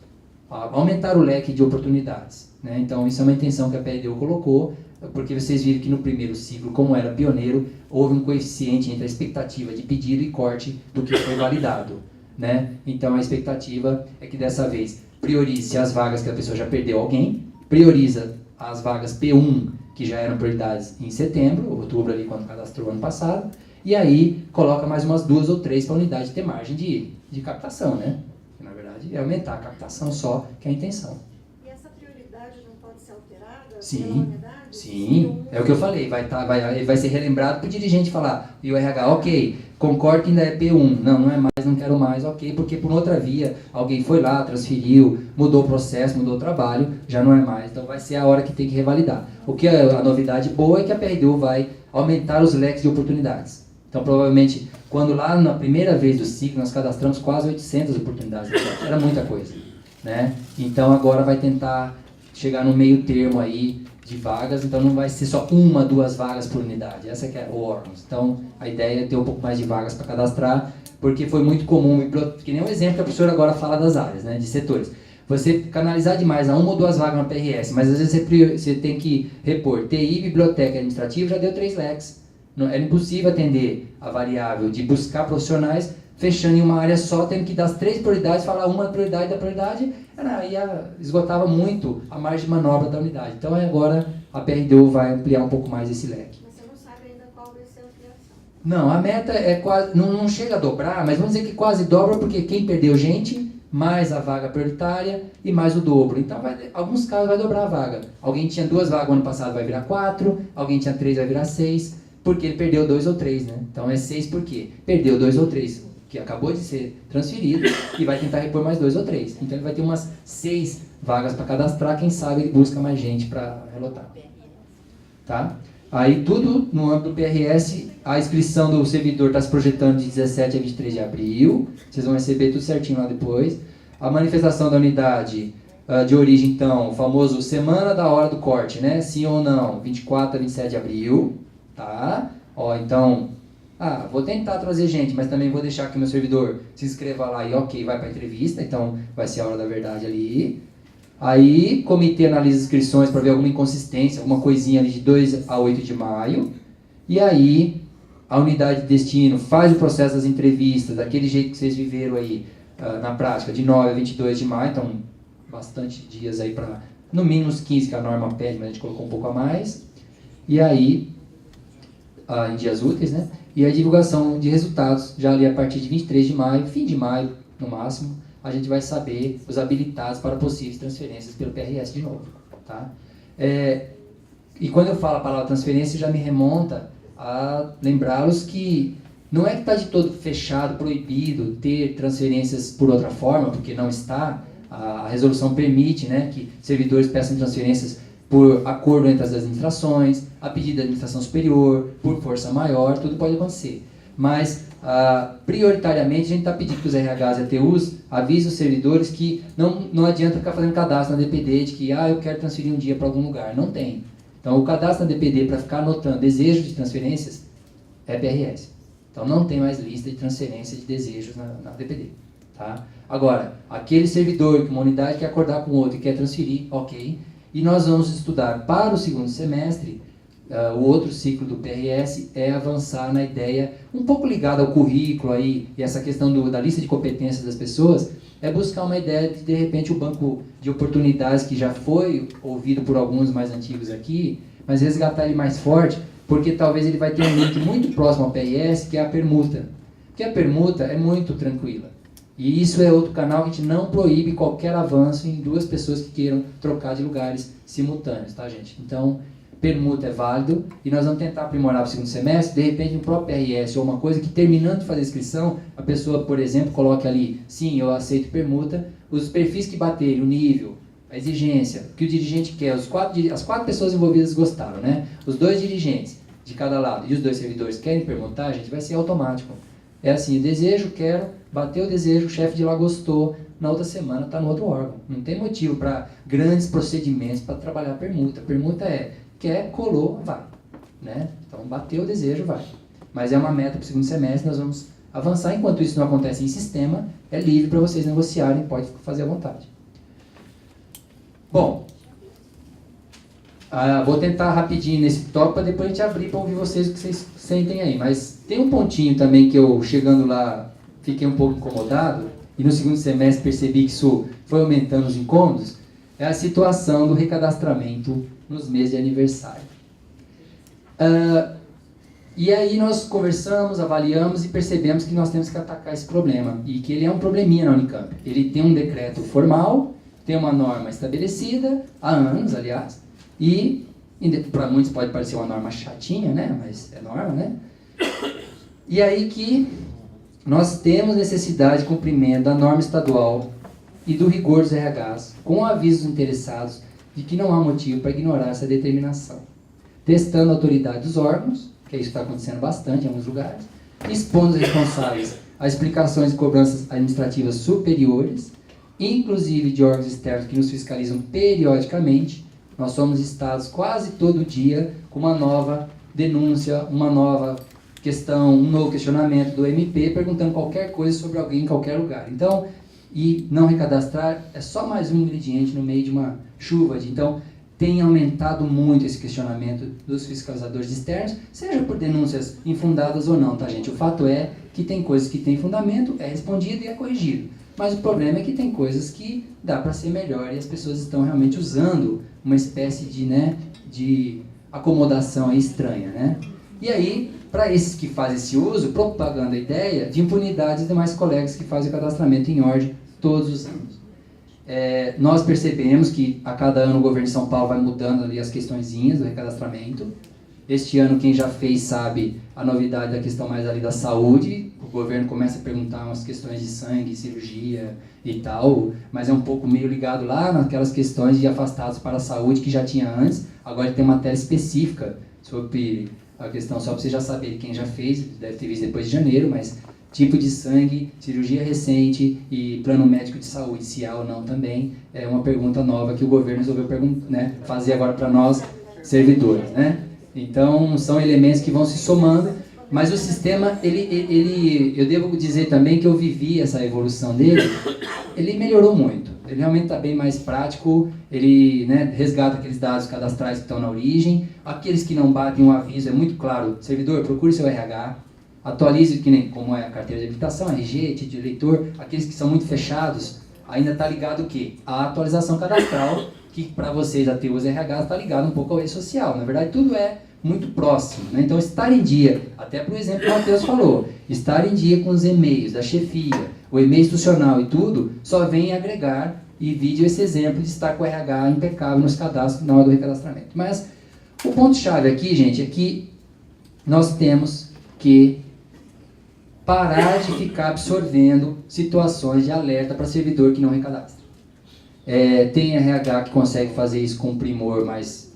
aumentar o leque de oportunidades, né? Então, isso é uma intenção que a PLDU colocou, porque vocês viram que no primeiro ciclo, como era pioneiro, houve um coeficiente entre a expectativa de pedido e corte do que foi validado, né? Então, a expectativa é que dessa vez priorize as vagas que a pessoa já perdeu alguém, prioriza as vagas P1, que já eram prioridades em setembro, outubro ali, quando cadastrou ano passado, e aí coloca mais umas 2 ou 3 para a unidade ter margem de captação, né? Que, na verdade, é aumentar a captação só, que é a intenção. E essa prioridade não pode ser alterada pela Sim, unidade? sim, é o que eu falei, vai ser relembrado para o dirigente falar, e o RH, ok, concordo que ainda é P1, não é mais, não quero mais, ok, porque por outra via, alguém foi lá, transferiu, mudou o processo, mudou o trabalho, já não é mais, então vai ser a hora que tem que revalidar. O que a novidade boa é que a PRDU vai aumentar os leques de oportunidades. Então, provavelmente, quando lá na primeira vez do ciclo, nós cadastramos quase 800 oportunidades, era muita coisa, né? Então, agora vai tentar chegar no meio termo aí de vagas, então não vai ser só 1, 2 vagas por unidade, essa que é o órgãos. Então, a ideia é ter um pouco mais de vagas para cadastrar, porque foi muito comum, que nem um exemplo que a professora agora fala das áreas, né, de setores. Você canalizar demais a 1 ou 2 vagas na PRS, mas às vezes você tem que repor TI, biblioteca e administrativa, já deu 3 leques. É impossível atender a variável de buscar profissionais fechando em uma área só, tendo que dar as 3 prioridades, falar uma prioridade da prioridade, aí esgotava muito a margem de manobra da unidade. Então agora a PRDU vai ampliar um pouco mais esse leque. Mas você não sabe ainda qual vai ser a ampliação. Não, a meta é quase, não chega a dobrar, mas vamos dizer que quase dobra, porque quem perdeu gente, mais a vaga prioritária e mais o dobro. Então, alguns casos vai dobrar a vaga. Alguém tinha 2 vagas no ano passado, vai virar 4, alguém tinha 3, vai virar 6, porque ele perdeu 2 ou 3, né? Então é 6 por quê? Perdeu 2 ou 3, que acabou de ser transferido, e vai tentar repor mais 2 ou 3. Então ele vai ter umas 6 vagas para cadastrar, quem sabe ele busca mais gente para relotar. Tá? Aí tudo no âmbito do PRS, a inscrição do servidor está se projetando de 17 a 23 de abril, vocês vão receber tudo certinho lá depois. A manifestação da unidade de origem, então, o famoso semana da hora do corte, né? Sim ou não? 24 a 27 de abril, tá? Ó, então, vou tentar trazer gente, mas também vou deixar que o meu servidor se inscreva lá e ok, vai para a entrevista, então vai ser a hora da verdade ali. Aí, comitê analisa as inscrições para ver alguma inconsistência, alguma coisinha ali de 2 a 8 de maio. E aí, a unidade de destino faz o processo das entrevistas, daquele jeito que vocês viveram aí na prática, de 9 a 22 de maio, então bastante dias aí para, no mínimo uns 15 que a norma pede, mas a gente colocou um pouco a mais. E aí, em dias úteis, né? E a divulgação de resultados, já ali a partir de 23 de maio, fim de maio no máximo, a gente vai saber os habilitados para possíveis transferências pelo PRS de novo, tá? E quando eu falo a palavra transferência, já me remonta a lembrá-los que não é que está de todo fechado, proibido ter transferências por outra forma, porque não está. A resolução permite, né, que servidores peçam transferências por acordo entre as administrações, a pedido da administração superior, por força maior, tudo pode acontecer. Mas, prioritariamente, a gente está pedindo que os RHs e ATUs avisem os servidores que não adianta ficar fazendo cadastro na DPD de que eu quero transferir um dia para algum lugar. Não tem. Então, o cadastro na DPD para ficar anotando desejos de transferências é PRS. Então, não tem mais lista de transferência de desejos na DPD. Tá? Agora, aquele servidor que uma unidade quer acordar com outro e quer transferir, ok. E nós vamos estudar para o segundo semestre, o outro ciclo do PRS é avançar na ideia, um pouco ligada ao currículo aí, e essa questão da lista de competências das pessoas, é buscar uma ideia de repente, o banco de oportunidades que já foi ouvido por alguns mais antigos aqui, mas resgatar ele mais forte, porque talvez ele vai ter um link muito próximo ao PRS, que é a permuta. Porque a permuta é muito tranquila. E isso é outro canal que a gente não proíbe qualquer avanço em duas pessoas que queiram trocar de lugares simultâneos, tá, gente? Então, permuta é válido e nós vamos tentar aprimorar para o segundo semestre, de repente, no próprio PRS ou uma coisa que, terminando de fazer a inscrição, a pessoa, por exemplo, coloque ali, sim, eu aceito permuta, os perfis que baterem, o nível, a exigência, o que o dirigente quer, as 4 pessoas envolvidas gostaram, né? Os 2 dirigentes de cada lado e os 2 servidores querem permutar, gente, vai ser automático. É assim, desejo, quero, bateu o desejo, o chefe de lá gostou, na outra semana está no outro órgão. Não tem motivo para grandes procedimentos para trabalhar permuta. Permuta é, quer, colou, vai. Né? Então, bateu o desejo, vai. Mas é uma meta para o segundo semestre, nós vamos avançar. Enquanto isso não acontece em sistema, é livre para vocês negociarem, pode fazer à vontade. Bom, vou tentar rapidinho nesse tópico para depois a gente abrir para ouvir vocês o que vocês sentem aí. Mas tem um pontinho também que eu, chegando lá, fiquei um pouco incomodado, e no segundo semestre percebi que isso foi aumentando os incômodos, é a situação do recadastramento nos meses de aniversário. E aí nós conversamos, avaliamos e percebemos que nós temos que atacar esse problema, e que ele é um probleminha na Unicamp. Ele tem um decreto formal, tem uma norma estabelecida, há anos, aliás, e para muitos pode parecer uma norma chatinha, né? Mas é norma, né? E aí que nós temos necessidade de cumprimento da norma estadual e do rigor dos RHs, com avisos interessados de que não há motivo para ignorar essa determinação. Testando a autoridade dos órgãos, que é isso que está acontecendo bastante em alguns lugares, expondo os responsáveis a explicações de cobranças administrativas superiores, inclusive de órgãos externos que nos fiscalizam periodicamente. Nós somos estados quase todo dia com uma nova denúncia, uma nova questão, um novo questionamento do MP perguntando qualquer coisa sobre alguém em qualquer lugar. Então, e não recadastrar é só mais um ingrediente no meio de uma chuva então tem aumentado muito esse questionamento dos fiscalizadores externos, seja por denúncias infundadas ou não, tá, gente? O fato é que tem coisas que têm fundamento, é respondido e é corrigido. Mas o problema é que tem coisas que dá para ser melhor e as pessoas estão realmente usando uma espécie de acomodação estranha, né? E aí, para esses que fazem esse uso, propagando a ideia de impunidade dos demais colegas que fazem o cadastramento em ordem todos os anos. Nós percebemos que a cada ano o governo de São Paulo vai mudando ali as questõezinhas do recadastramento. Este ano, quem já fez sabe a novidade da questão mais ali da saúde. O governo começa a perguntar umas questões de sangue, cirurgia e tal, mas é um pouco meio ligado lá naquelas questões de afastados para a saúde que já tinha antes. Agora tem matéria específica sobre a questão, só para vocês já saberem, quem já fez, deve ter visto depois de janeiro, mas Tipo de sangue, cirurgia recente e plano médico de saúde, se há ou não também, é uma pergunta nova que o governo resolveu fazer agora para nós, servidores, né? Então, são elementos que vão se somando, mas o sistema, eu devo dizer também que eu vivi essa evolução dele, ele melhorou muito. Ele realmente está bem mais prático, ele resgata aqueles dados cadastrais que estão na origem, aqueles que não batem um aviso, é muito claro, servidor, procure seu RH, atualize como é a carteira de habilitação, RG, título de eleitor, aqueles que são muito fechados, ainda está ligado o quê? A atualização cadastral, que para vocês, ATUs e RH, está ligado um pouco ao e-social. Na verdade, tudo é muito próximo, né? Então, estar em dia, até por exemplo, o Matheus falou, estar em dia com os e-mails da chefia, o e-mail institucional e tudo, só vem agregar e vídeo esse exemplo de estar com o RH impecável nos cadastros na hora do recadastramento. Mas o ponto-chave aqui, gente, é que nós temos que parar de ficar absorvendo situações de alerta para servidor que não recadastra. Tem RH que consegue fazer isso com um primor mais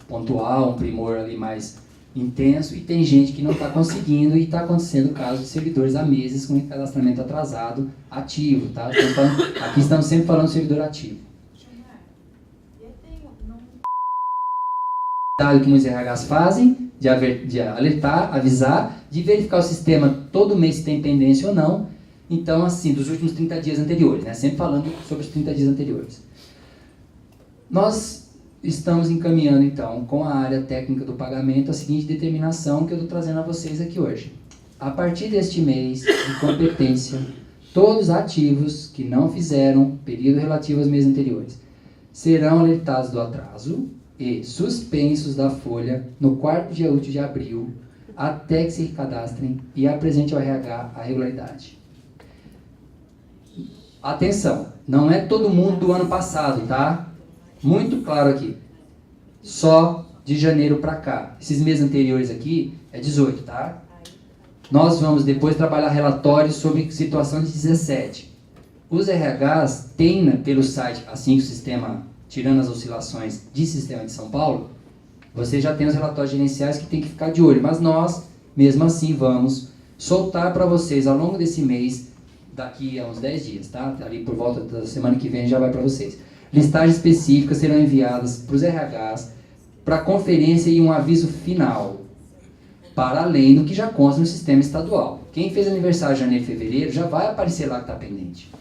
pontual, um primor ali mais intenso, e tem gente que não está conseguindo, e está acontecendo casos de servidores há meses com recadastramento atrasado ativo, tá? Aqui estamos sempre falando de servidor ativo. O que muitos RHs fazem, de alertar, avisar, de verificar o sistema todo mês se tem pendência ou não. Então, assim, dos últimos 30 dias anteriores, né? Sempre falando sobre os 30 dias anteriores. Nós estamos encaminhando, então, com a área técnica do pagamento, a seguinte determinação que eu estou trazendo a vocês aqui hoje. A partir deste mês de competência, todos ativos que não fizeram período relativo aos meses anteriores serão alertados do atraso e suspensos da folha no 4º dia útil de abril, até que se recadastrem e apresente ao RH a regularidade. Atenção, não é todo mundo do ano passado, tá? Muito claro aqui. Só de janeiro para cá. Esses meses anteriores aqui é 18, tá? Nós vamos depois trabalhar relatórios sobre situação de 17. Os RHs têm pelo site, assim que o sistema, tirando as oscilações de sistema de São Paulo, você já tem os relatórios gerenciais que tem que ficar de olho. Mas nós, mesmo assim, vamos soltar para vocês ao longo desse mês, daqui a uns 10 dias, tá? Ali por volta da semana que vem já vai para vocês. Listagens específicas serão enviadas para os RHs para conferência e um aviso final, para além do que já consta no sistema estadual. Quem fez aniversário em janeiro e fevereiro já vai aparecer lá que está pendente.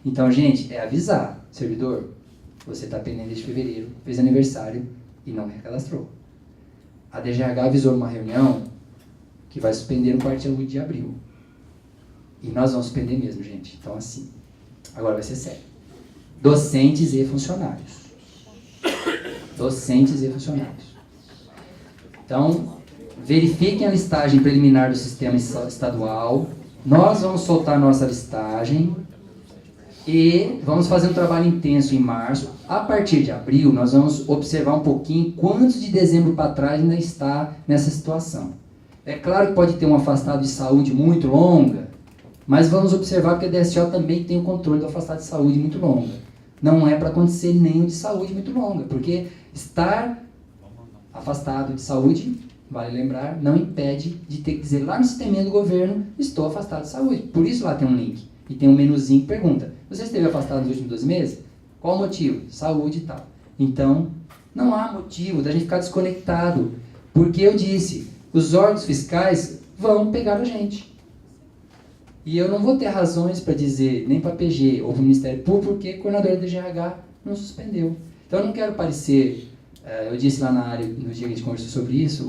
Então, gente, é avisar. Servidor, você está pendente desde fevereiro, fez aniversário e não recadastrou. A DGH avisou numa reunião que vai suspender no 4º de abril. E nós vamos suspender mesmo, gente. Então, assim, agora vai ser sério. Docentes e funcionários. Docentes e funcionários. Então, verifiquem a listagem preliminar do sistema estadual. Nós vamos soltar nossa listagem e vamos fazer um trabalho intenso em março. A partir de abril, nós vamos observar um pouquinho quantos de dezembro para trás ainda está nessa situação. É claro que pode ter um afastado de saúde muito longa, mas vamos observar que a DSO também tem o controle do afastado de saúde muito longa. Não é para acontecer nenhum de saúde muito longa, porque estar afastado de saúde, vale lembrar, não impede de ter que dizer lá no sisteminha do governo, estou afastado de saúde. Por isso lá tem um link e tem um menuzinho que pergunta, você esteve afastado nos últimos 12 meses? Qual o motivo? Saúde e tal. Então, não há motivo da gente ficar desconectado, porque eu disse, os órgãos fiscais vão pegar a gente. E eu não vou ter razões para dizer, nem para a PG ou para o Ministério Público, porque o coordenador da DGH não suspendeu. Então eu não quero parecer, eu disse lá na área, no dia que a gente conversou sobre isso,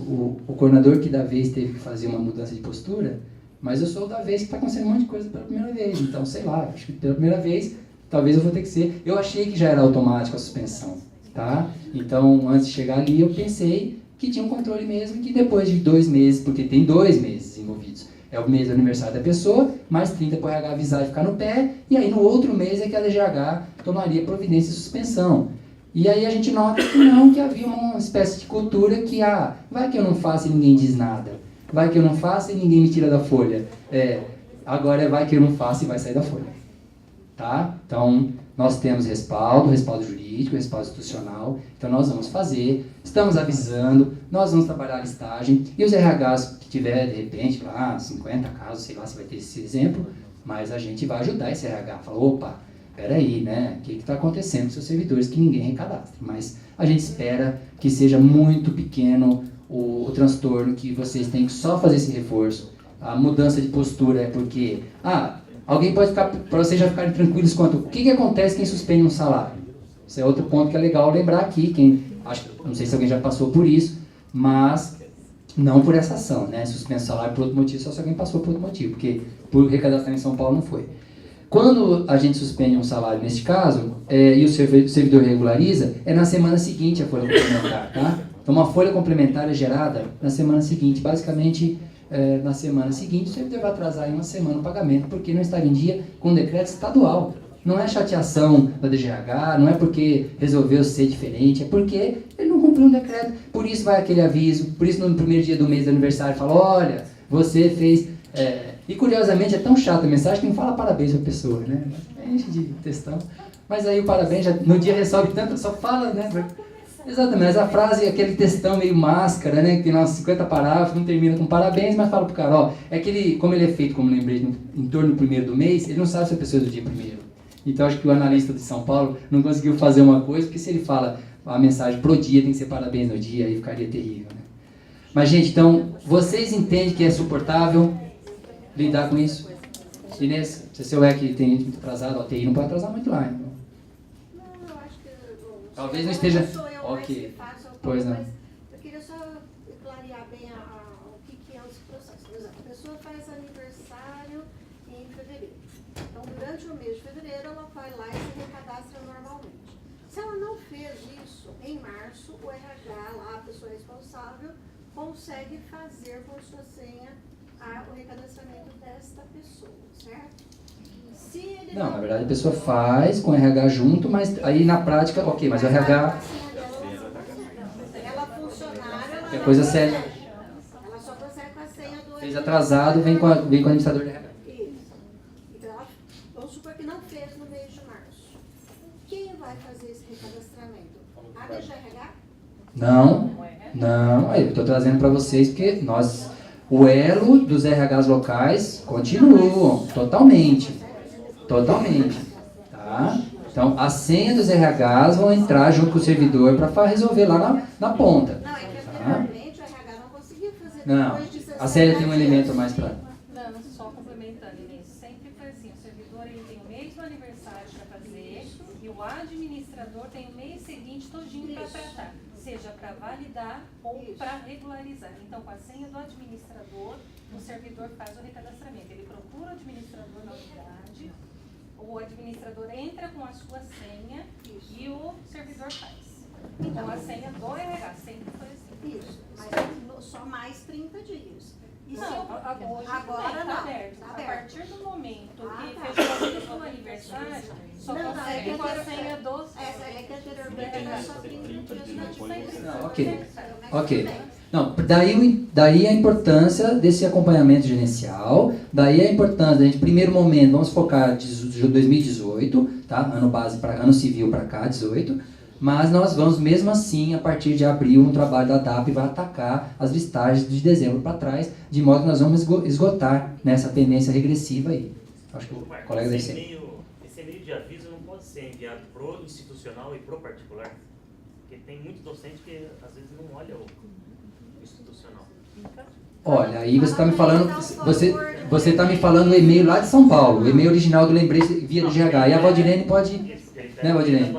o coordenador que da vez teve que fazer uma mudança de postura, mas eu sou da vez que está acontecendo um monte de coisa pela primeira vez. Então, sei lá, acho que pela primeira vez, talvez eu vou ter que ser. Eu achei que já era automático a suspensão, tá? Então, antes de chegar ali, eu pensei que tinha um controle mesmo, que depois de 2 meses, porque tem 2 meses envolvidos, é o mês do aniversário da pessoa, mais 30 para o RH avisar e ficar no pé, e aí no outro mês é que a DGH tomaria providência de suspensão. E aí a gente nota que não, que havia uma espécie de cultura que, vai que eu não faço e ninguém diz nada, vai que eu não faço e ninguém me tira da folha, agora vai que eu não faço e vai sair da folha. tá? Então, nós temos respaldo jurídico, respaldo institucional, então nós vamos fazer, estamos avisando, nós vamos trabalhar a listagem, e os RHs que tiver, de repente, lá, 50 casos, sei lá se vai ter esse exemplo, mas a gente vai ajudar esse RH, fala, opa, peraí, né, o que está acontecendo com seus servidores que ninguém recadastra, mas a gente espera que seja muito pequeno o transtorno, que vocês têm que só fazer esse reforço. A mudança de postura é porque, alguém pode ficar, para vocês já ficarem tranquilos quanto, o que acontece quem suspende um salário? Esse é outro ponto que é legal lembrar aqui, não sei se alguém já passou por isso, mas não por essa ação, né, suspenso salário por outro motivo, só se alguém passou por outro motivo, porque por recadastrar em São Paulo não foi. Quando a gente suspende um salário, neste caso, e o servidor regulariza, é na semana seguinte a folha complementar, tá? Então, uma folha complementar é gerada na semana seguinte. Basicamente, na semana seguinte, o servidor vai atrasar em uma semana o pagamento, porque não está em dia com um decreto estadual. Não é chateação da DGH, não é porque resolveu ser diferente, é porque ele não cumpriu um decreto. Por isso vai aquele aviso, por isso no primeiro dia do mês do aniversário fala, olha, você fez... E curiosamente é tão chata a mensagem que não fala parabéns para a pessoa, né? Enche de textão. Mas aí o parabéns, já, no dia resolve tanto, só fala, né? Exatamente, mas a frase, aquele textão meio máscara, né? Que tem umas 50 parágrafos, não termina com parabéns, mas fala pro cara, ó, é que ele, como ele é feito, como lembrei, em torno do primeiro do mês, ele não sabe se a pessoa é do dia primeiro. Então acho que o analista de São Paulo não conseguiu fazer uma coisa, porque se ele fala a mensagem pro dia, tem que ser parabéns no dia, aí ficaria terrível, né? Mas, gente, então, vocês entendem que é suportável lidar com isso? Inês, se seu que tem gente muito atrasado, a TI não pode atrasar muito lá, hein? Não, eu acho que... Talvez não esteja... Sou eu Ok. mais que faço, Pois não. mas eu queria só clarear bem o que é esse processo. Por exemplo, a pessoa faz aniversário em fevereiro. Então, durante o mês de fevereiro, ela vai lá e se recadastra normalmente. Se ela não fez isso, em março, o RH, lá, a pessoa responsável, consegue fazer por sua senha o recadastramento desta pessoa, certo? Se ele Não, na verdade a pessoa faz com o RH junto, mas aí na prática, ok, mas o RH... Ela funcionária, É coisa séria. ela só consegue com a senha do... Fez atrasado, vem com o administrador de RH. Isso. Então, vamos supor que não fez no mês de março. Quem vai fazer esse recadastramento? A DGRH? Não, eu estou trazendo para vocês porque o elo dos RHs locais continuam, totalmente, tá? Então, a senha dos RHs vão entrar junto com o servidor para resolver lá na ponta. Não, é que Tá? anteriormente o RH não conseguia fazer Não, depois de 60 a Célia tem um dias. elemento mais para... Não, só complementando, Inês, sempre foi assim, o servidor ele tem o mês do aniversário para fazer e o administrador tem o mês seguinte todinho para tratar, seja para validar ou para regularizar. Então, com a senha do administrador, o servidor faz o recadastramento. Ele procura o administrador na unidade, o administrador entra com a sua senha e o servidor faz. Então, a senha do RH sempre foi assim. Isso, mas só mais 30 dias. E se Não, eu- hoje agora está não, aberto. tá A aberto. partir do momento que tá. fechou o mês do aniversário, só Não, não, é que consegue com a anterior- senha dos... É que anteriormente era só 30 dias. Não, ok. Não, daí a importância desse acompanhamento gerencial, daí a importância da gente, primeiro momento, vamos focar de 2018, tá? Ano base para ano civil para cá, 18, mas nós vamos mesmo assim, a partir de abril, um trabalho da DAP vai atacar as listagens de dezembro para trás, de modo que nós vamos esgotar nessa tendência regressiva aí. Acho que o colega deve ser. Esse e-mail de aviso não pode ser enviado pro institucional e pro particular, porque tem muito docente que às vezes não olha o institucional. Olha, aí você está me falando, você está me falando o e-mail lá de São Paulo, o e-mail original do Lembrete via do GH. E a Valdirene pode, né, Valdirene?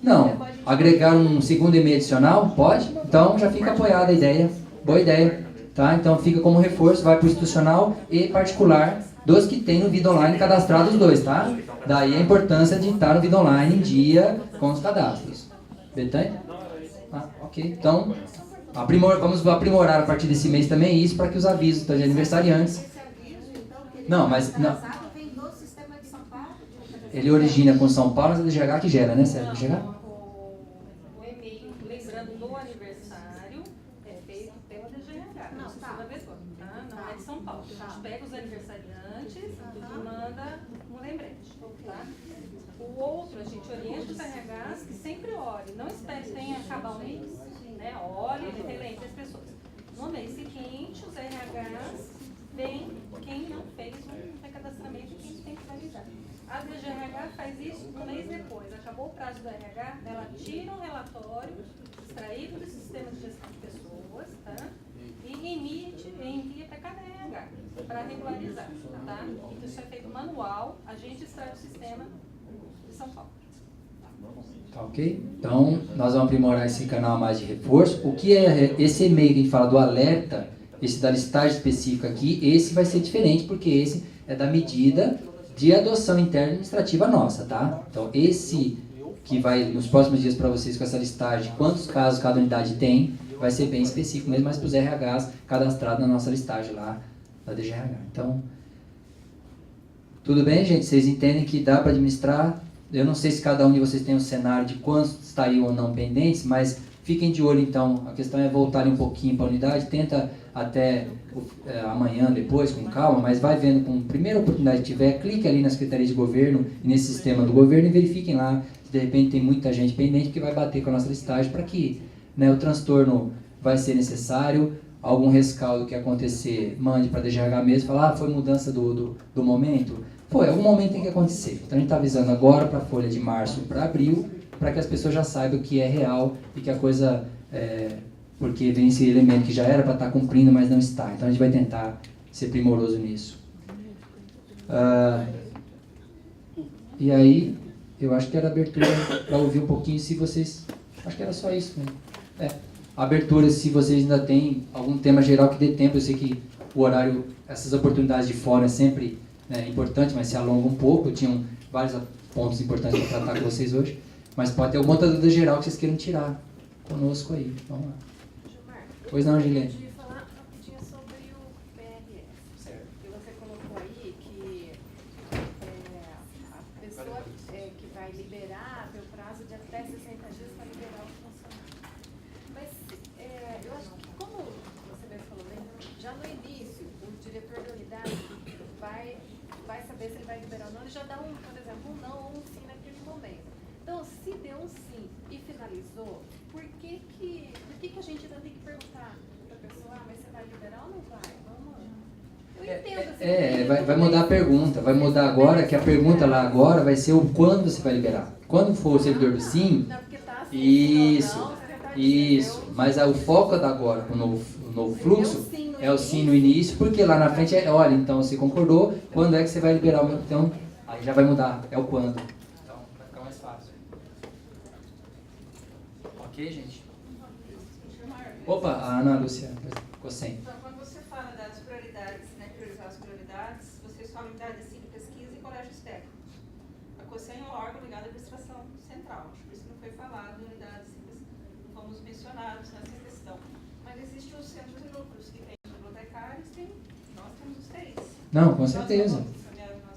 Não, agregar um segundo e-mail adicional, pode? Então já fica apoiada a ideia, boa ideia, tá? Então fica como reforço, vai para o institucional e particular dos que tem no Vida Online cadastrado os dois, tá? Daí a importância de estar no Vida Online em dia com os cadastros. Betânia? Ah, ok. Então, vamos aprimorar a partir desse mês também isso para que os avisos de aniversariantes... Esse aviso, então, que ele Não, mas não. atrasado, vem do sistema de São Paulo? Ele origina com São Paulo, mas é a DGH que gera, né, Sérgio? DGH? O e-mail lembrando do aniversário é feito pela DGH, Não, isso tá. toda vez, tá? Não é de São Paulo. A gente pega os aniversariantes e manda um lembrete. O outro, a gente orienta os RHs que sempre ore, não espere que tenha acabar o mês, né? Ore, relente as pessoas. No mês seguinte, os RHs veem quem não fez um recadastramento e quem tem que validar. A DGRH faz isso um mês depois. Acabou o prazo do RH, ela tira um relatório extraído do sistema de gestão de pessoas, tá? E envia para cada RH para regularizar, tá? Então, isso é feito manual, a gente extrai o sistema de São Paulo. Tá ok? Então, nós vamos aprimorar esse canal mais de reforço. O que é esse e-mail que a gente fala do alerta, esse da listagem específica aqui, esse vai ser diferente, porque esse é da medida de adoção interna administrativa nossa, tá? Então, esse que vai nos próximos dias para vocês com essa listagem, quantos casos cada unidade tem, vai ser bem específico mesmo, mas para os RHs cadastrados na nossa listagem lá da DGRH. Então, tudo bem, gente? Vocês entendem que dá para administrar? Eu não sei se cada um de vocês tem um cenário de quantos estariam ou não pendentes, mas fiquem de olho então. A questão é voltarem um pouquinho para a unidade, tenta até amanhã, depois, com calma, mas vai vendo com a primeira oportunidade que tiver, clique ali na Secretaria de Governo e nesse sistema do governo e verifiquem lá se de repente tem muita gente pendente, que vai bater com a nossa listagem para que, né, o transtorno vai ser necessário, algum rescaldo que acontecer, mande para a DGH mesmo, falar, foi mudança do momento. Foi, algum momento tem que acontecer. Então a gente está avisando agora para a folha de março e para abril, para que as pessoas já saibam que é real e que a coisa, porque vem esse elemento que já era para estar cumprindo, mas não está. Então a gente vai tentar ser primoroso nisso. E aí, eu acho que era abertura para ouvir um pouquinho, se vocês... Acho que era só isso mesmo. Abertura, se vocês ainda têm algum tema geral que dê tempo. Eu sei que o horário, essas oportunidades de fora é sempre importante, mas se alonga um pouco. Eu tinha vários pontos importantes para tratar com vocês hoje. Mas pode ter alguma outra dúvida geral que vocês queiram tirar conosco aí. Vamos lá. Gilmar, Pois não, Gilene? Eu queria falar rapidinho sobre o PRS. Certo. Que você colocou aí que a pessoa que vai liberar tem o prazo de até 60 dias para liberar o funcionário. Mas eu acho que, como você mesmo falou, né, já no início, o diretor da unidade vai saber se ele vai liberar ou não, ele já dá por exemplo, um não ou um sim naquele momento. Então, se deu um sim e finalizou, por que a gente ainda tem que perguntar para a pessoa, mas você vai liberar ou não vai? Eu entendo assim. Vai mudar a pergunta. Vai mudar agora, que a pergunta lá agora vai ser o quando você vai liberar. Quando for o servidor do sim, Não, porque tá assim, isso. Mas o foco da agora, com o novo fluxo, é o sim no início, porque lá na frente olha, então você concordou, quando é que você vai liberar o meu? Então, aí já vai mudar, é o quando. Então, vai ficar mais fácil. Ok, gente? Opa, a Ana Lúcia ficou sem. Então, quando você fala das prioridades, né, priorizar as prioridades, vocês falam em unidade de ensino, pesquisa e colégios técnicos. A COSEN é um órgão ligado à administração central, por isso não foi falado em unidades, não fomos mencionados nessa questão. Mas existem os centros e núcleos que têm os bibliotecários, nós temos os TIs. Não, com certeza.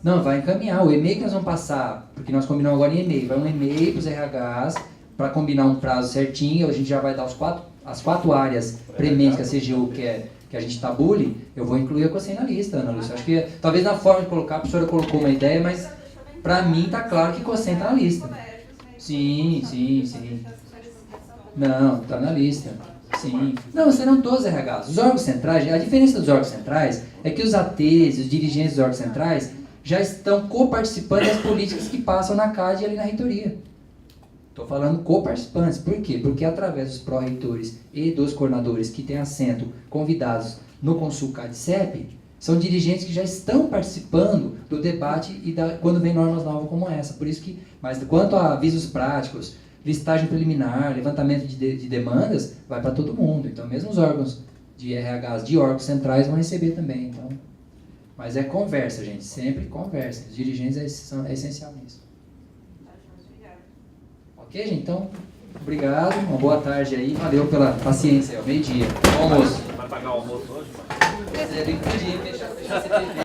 Não, vai encaminhar. O e-mail que nós vamos passar, porque nós combinamos agora em e-mail, vai um e-mail para os RHs, para combinar um prazo certinho, a gente já vai dar as 4 áreas prementes que a CGU quer que a gente tabule, eu vou incluir a COSEN na lista, Ana Lúcia. Acho que, talvez na forma de colocar, a professora colocou uma ideia, mas para mim está claro que COSEN está na lista. Sim. Não, está na lista. Sim. Não, serão todos RHs. Os órgãos centrais, a diferença dos órgãos centrais é que os ATs, os dirigentes dos órgãos centrais, já estão coparticipando das políticas que passam na CAD e ali na reitoria. Estou falando coparticipantes. Por quê? Porque através dos pró-reitores e dos coordenadores que têm assento convidados no Consul CAD-CEP, são dirigentes que já estão participando do debate e quando vem normas novas como essa. Por isso que, mas quanto a avisos práticos, listagem preliminar, levantamento de demandas, vai para todo mundo. Então, mesmo os órgãos de RHs de órgãos centrais vão receber também. Então, mas é conversa, gente. Sempre conversa. Os dirigentes é essencial nisso. Ok, gente? Então, obrigado. Uma boa tarde aí. Valeu pela paciência. Meio-dia. Bom almoço. Vai pagar o almoço hoje? Eu entendi. Fechar CPV.